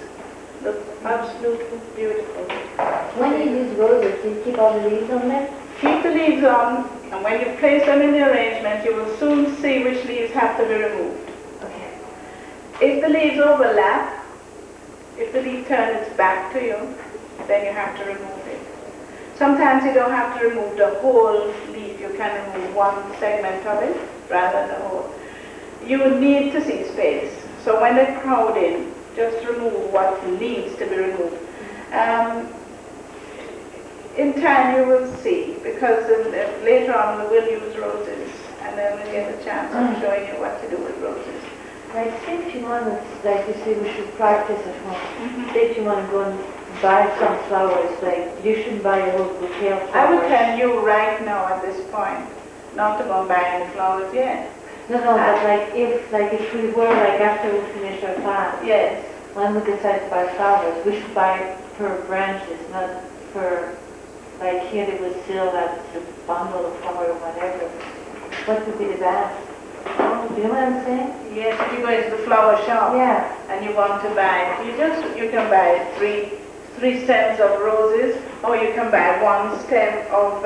Looks absolutely beautiful. When you use roses, do you keep all the leaves on them? Keep the leaves on, and when you place them in the arrangement, you will soon see which leaves have to be removed. Okay. If the leaves overlap, if the leaf turns its back to you, then you have to remove it. Sometimes you don't have to remove the whole leaf. You can remove one segment of it rather than the whole. You need to see space. So when they crowd in, just remove what needs to be removed. In time you will see, because later on we will use roses, and then we'll get a chance of showing you what to do with roses. Like, say if you want to, like you say, we should practice at home. Say if you want to go and buy some flowers, like, you shouldn't buy a whole bouquet of flowers. I would tell you right now at this point not to go and buy any flowers yet. No, but like if we were, like, after we finish our class, Yes. when we decide to buy flowers, we should buy per branches, not per, like, here they would sell that bundle of flower or whatever. What would be the best? Do you know what I'm saying? Yes, if you go into the flower shop Yeah. and you want to buy, you can buy three stems of roses, or you can buy one stem of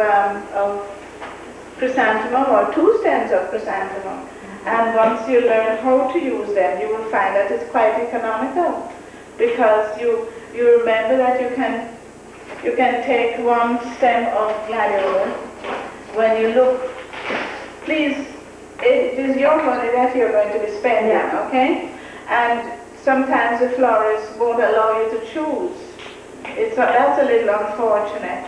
chrysanthemum or two stems of chrysanthemum. And once you learn how to use them, you will find that it's quite economical, because you remember that you can take one stem of gladiolus. When you look, please, it is your money that you're going to be spending, okay? And sometimes the florist won't allow you to choose. That's a little unfortunate.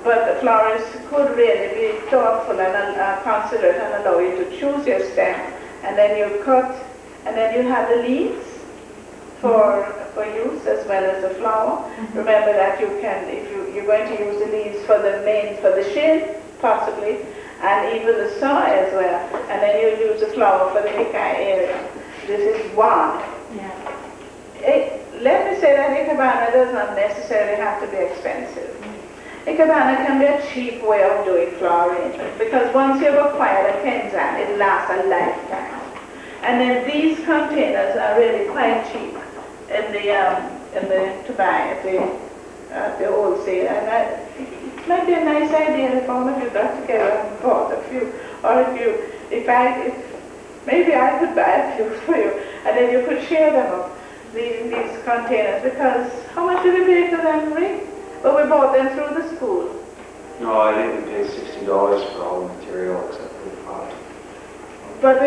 But the florist could really be thoughtful and considerate and allow you to choose your stem. And then you cut, and then you have the leaves for use as well as the flower. Remember that you can, if you're going to use the leaves for the shade, possibly, and even the saw as well. And then you use the flower for the Ikai area. This is one. Yeah. Let me say that Ikebana does not necessarily have to be expensive. Ikebana can be a cheap way of doing flower arrangement, because once you've acquired a Kenzan, it lasts a lifetime. And then these containers are really quite cheap to buy at the wholesale. And it might be a nice idea if all of you got together and bought a few, or maybe I could buy a few for you, and then you could share them up, these containers, because how much did we pay for them, Rick? Well, we bought them through the school. No, I think we paid $60 for all the material except for the pot. But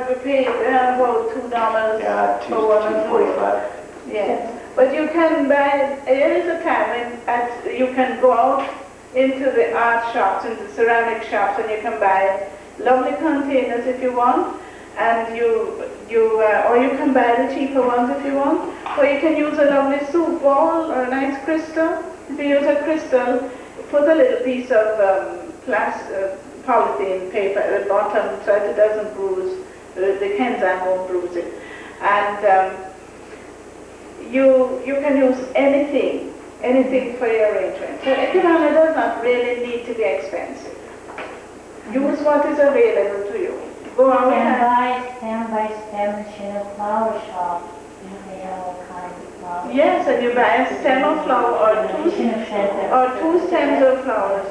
we paid about $2 Yeah, for one of those. $2.45. Yes, but you can buy, there is a time when you can go out into the art shops, into the ceramic shops, and you can buy lovely containers if you want, and or you can buy the cheaper ones if you want, or you can use a lovely soup ball or a nice crystal. If you use a crystal, put a little piece of polythene paper at the bottom so that it doesn't bruise, the Kenzan won't bruise it. And you can use anything for your arrangement. So Ikebana does not really need to be expensive. Use what is available to you. Go out and Stem by stem in a flower shop. They have all kinds of flowers. yes, and you buy a stem of flower or two stems of flowers,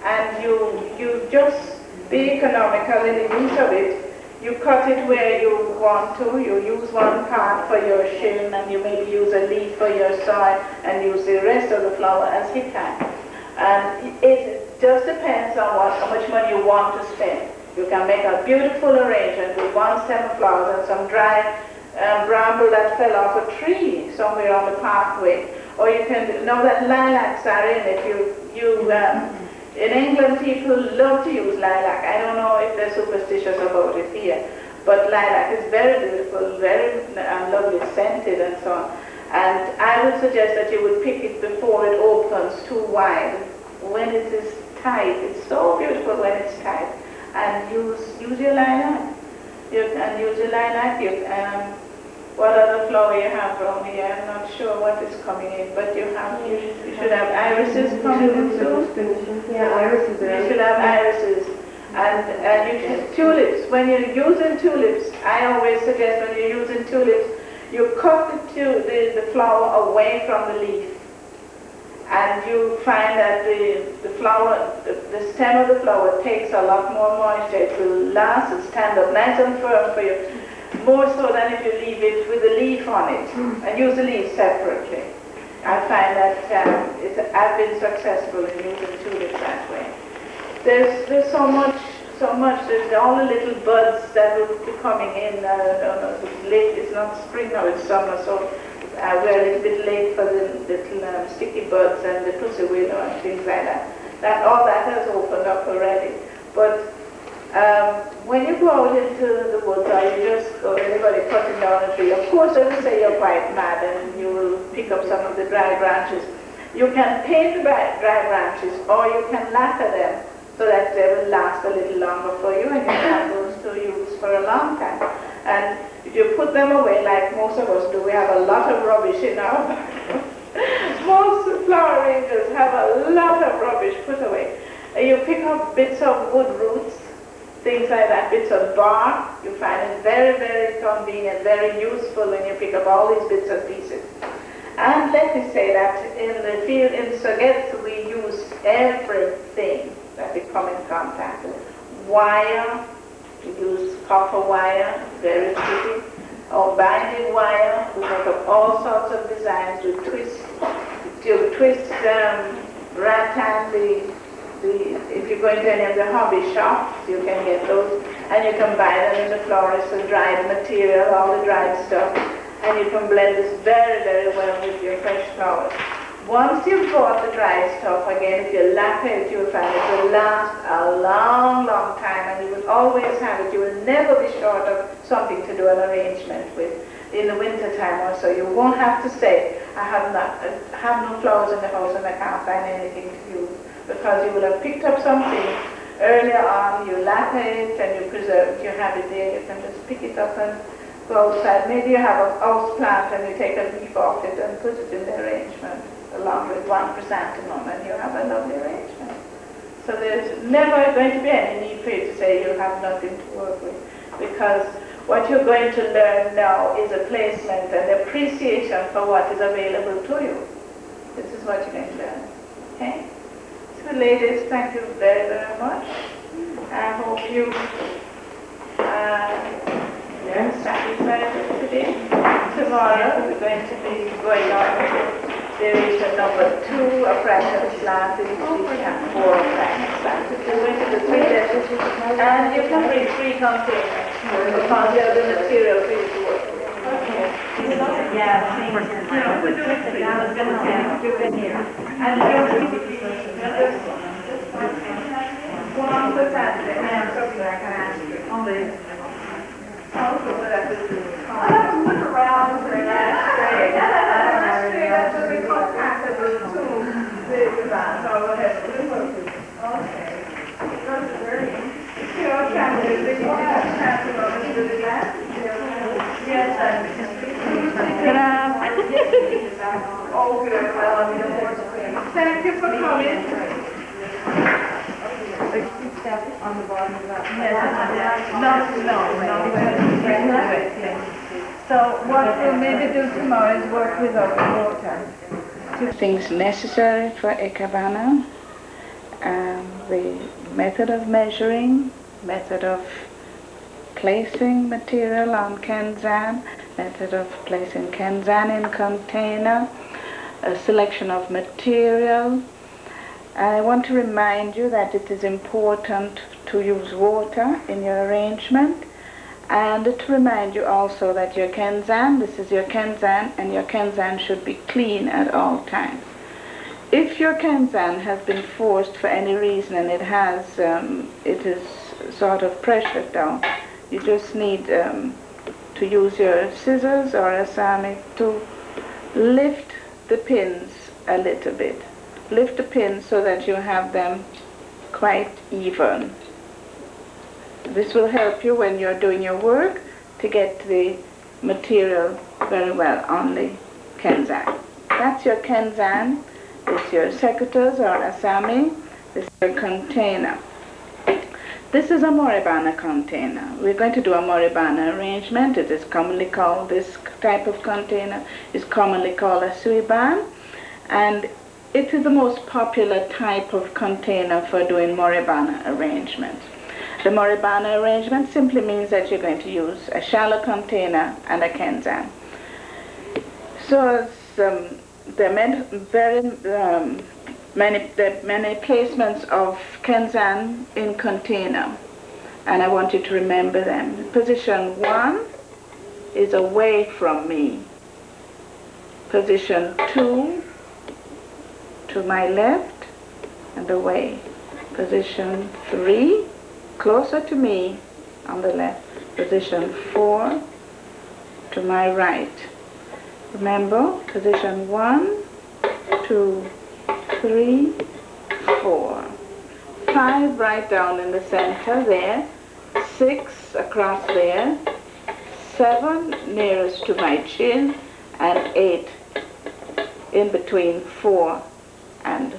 and you just be economical in the use of it. You cut it where you want to. You use one part for your shim, and you maybe use a leaf for your side, and use the rest of the flower as hikai. And it just depends on how much money you want to spend. You can make a beautiful arrangement with one stem of flowers and some dry bramble that fell off a tree somewhere on the pathway. Or you can, know that lilacs are in it. In England, people love to use lilac. I don't know if they're superstitious about it here, but lilac is very beautiful, very lovely scented and so on. And I would suggest that you would pick it before it opens too wide. When it is tight, it's so beautiful when it's tight. And use your lilac. You can use your lilac. What other flower you have from here? I'm not sure what is coming in, but you should have irises coming in soon. Yeah, irises. You should have irises. And you should, tulips. When you're using tulips, I always suggest when you're using tulips, you cut the flower away from the leaf. And you find that the flower, the stem of the flower takes a lot more moisture. It will last and stand up nice and firm for you. More so than if you leave it with a leaf on it and use the leaf separately. I find that I've been successful in using tulips that way. There's so much. There's all the little buds that will be coming in. Late. It's not spring now. It's summer. So we're a little bit late for the little sticky buds and the pussy willow and things like that. All that has opened up already. But When you go out into the woods, or you just go, anybody cutting down a tree, of course, I would say you're quite mad and you will pick up some of the dry branches. You can paint the dry branches, or you can lacquer them so that they will last a little longer for you, and you can have those to use for a long time. And if you put them away, like most of us do, we have a lot of rubbish in our bathroom. Most flower arrangers have a lot of rubbish put away. You pick up bits of wood roots, things like that, bits of bark. You find it very, very convenient, very useful when you pick up all these bits and pieces. And let me say that in the field in Saget, we use everything that we come in contact with. Wire, we use copper wire, very pretty, or binding wire. We make up all sorts of designs. We twist, rattan, if you go into any of the hobby shops, you can get those, and you can buy them in the florist, the dried material, all the dried stuff, and you can blend this very, very well with your fresh flowers. Once you've bought the dry stuff, again, if you lacquer it, you will find it will last a long, long time, and you will always have it. You will never be short of something to do an arrangement with. In the winter time or so, you won't have to say, I have no flowers in the house and I can't find anything to use, because you will have picked up something earlier on, you lacquer it and you preserve it, you have it there, you can just pick it up and go outside. Maybe you have a house plant and you take a leaf off it and put it in the arrangement along with one chrysanthemum, and you have a lovely arrangement. So there's never going to be any need for you to say you have nothing to work with, because what you're going to learn now is a placement and appreciation for what is available to you. This is what you're going to learn. Okay? So ladies, thank you very, very much. I hope you are satisfied with today. Tomorrow we're going to be going on with variation number 2, a practice class, in which we have 4 practice classes. We're going to do 3 lessons, and you can bring 3 containers because you have the material for you to work with. Okay. Yeah, we're doing 3. I was going to say, do it here. And you're going to be one for Saturday, and something I can ask you. On the also, but I could do it. Look around for that straight. That's what we call compatible to the design. So we'll have to work with it. Okay. Those are very interesting. You're trying to do the compatible to the design? Yes, I'm oh, good. Well, thank you for coming. On the bottom of that. Yes. No. So what we'll maybe do tomorrow is work without water. 2 things necessary for Ikebana. The method of measuring, method of placing material on kenzan, method of placing kenzan in container, a selection of material. I want to remind you that it is important to use water in your arrangement, and to remind you also that your kenzan, this is your kenzan, and your kenzan should be clean at all times. If your kenzan has been forced for any reason and it is sort of pressured down, you just need to use your scissors or a sami to lift the pins a little bit. Lift the pins so that you have them quite even. This will help you when you're doing your work to get the material very well on the kenzan. That's your kenzan. This is your secateurs or asami. This is your container. This is a moribana container. We're going to do a moribana arrangement. It is commonly called, this type of container is commonly called a suiban, and it is the most popular type of container for doing moribana arrangements. The moribana arrangement simply means that you're going to use a shallow container and a kenzan. So there are many placements of kenzan in container, and I want you to remember them. Position 1 is away from me. Position 2 to my left and away. Position 3 closer to me on the left, position 4 to my right. Remember, position 1, 2, 3, 4. 5 right down in the center there, 6 across there, 7 nearest to my chin, and 8 in between 4 and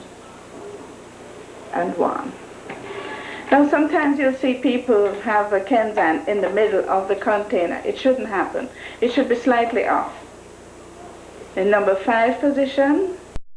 1. Now sometimes you'll see people have a kenzan in the middle of the container. It shouldn't happen. It should be slightly off. In number 5 position,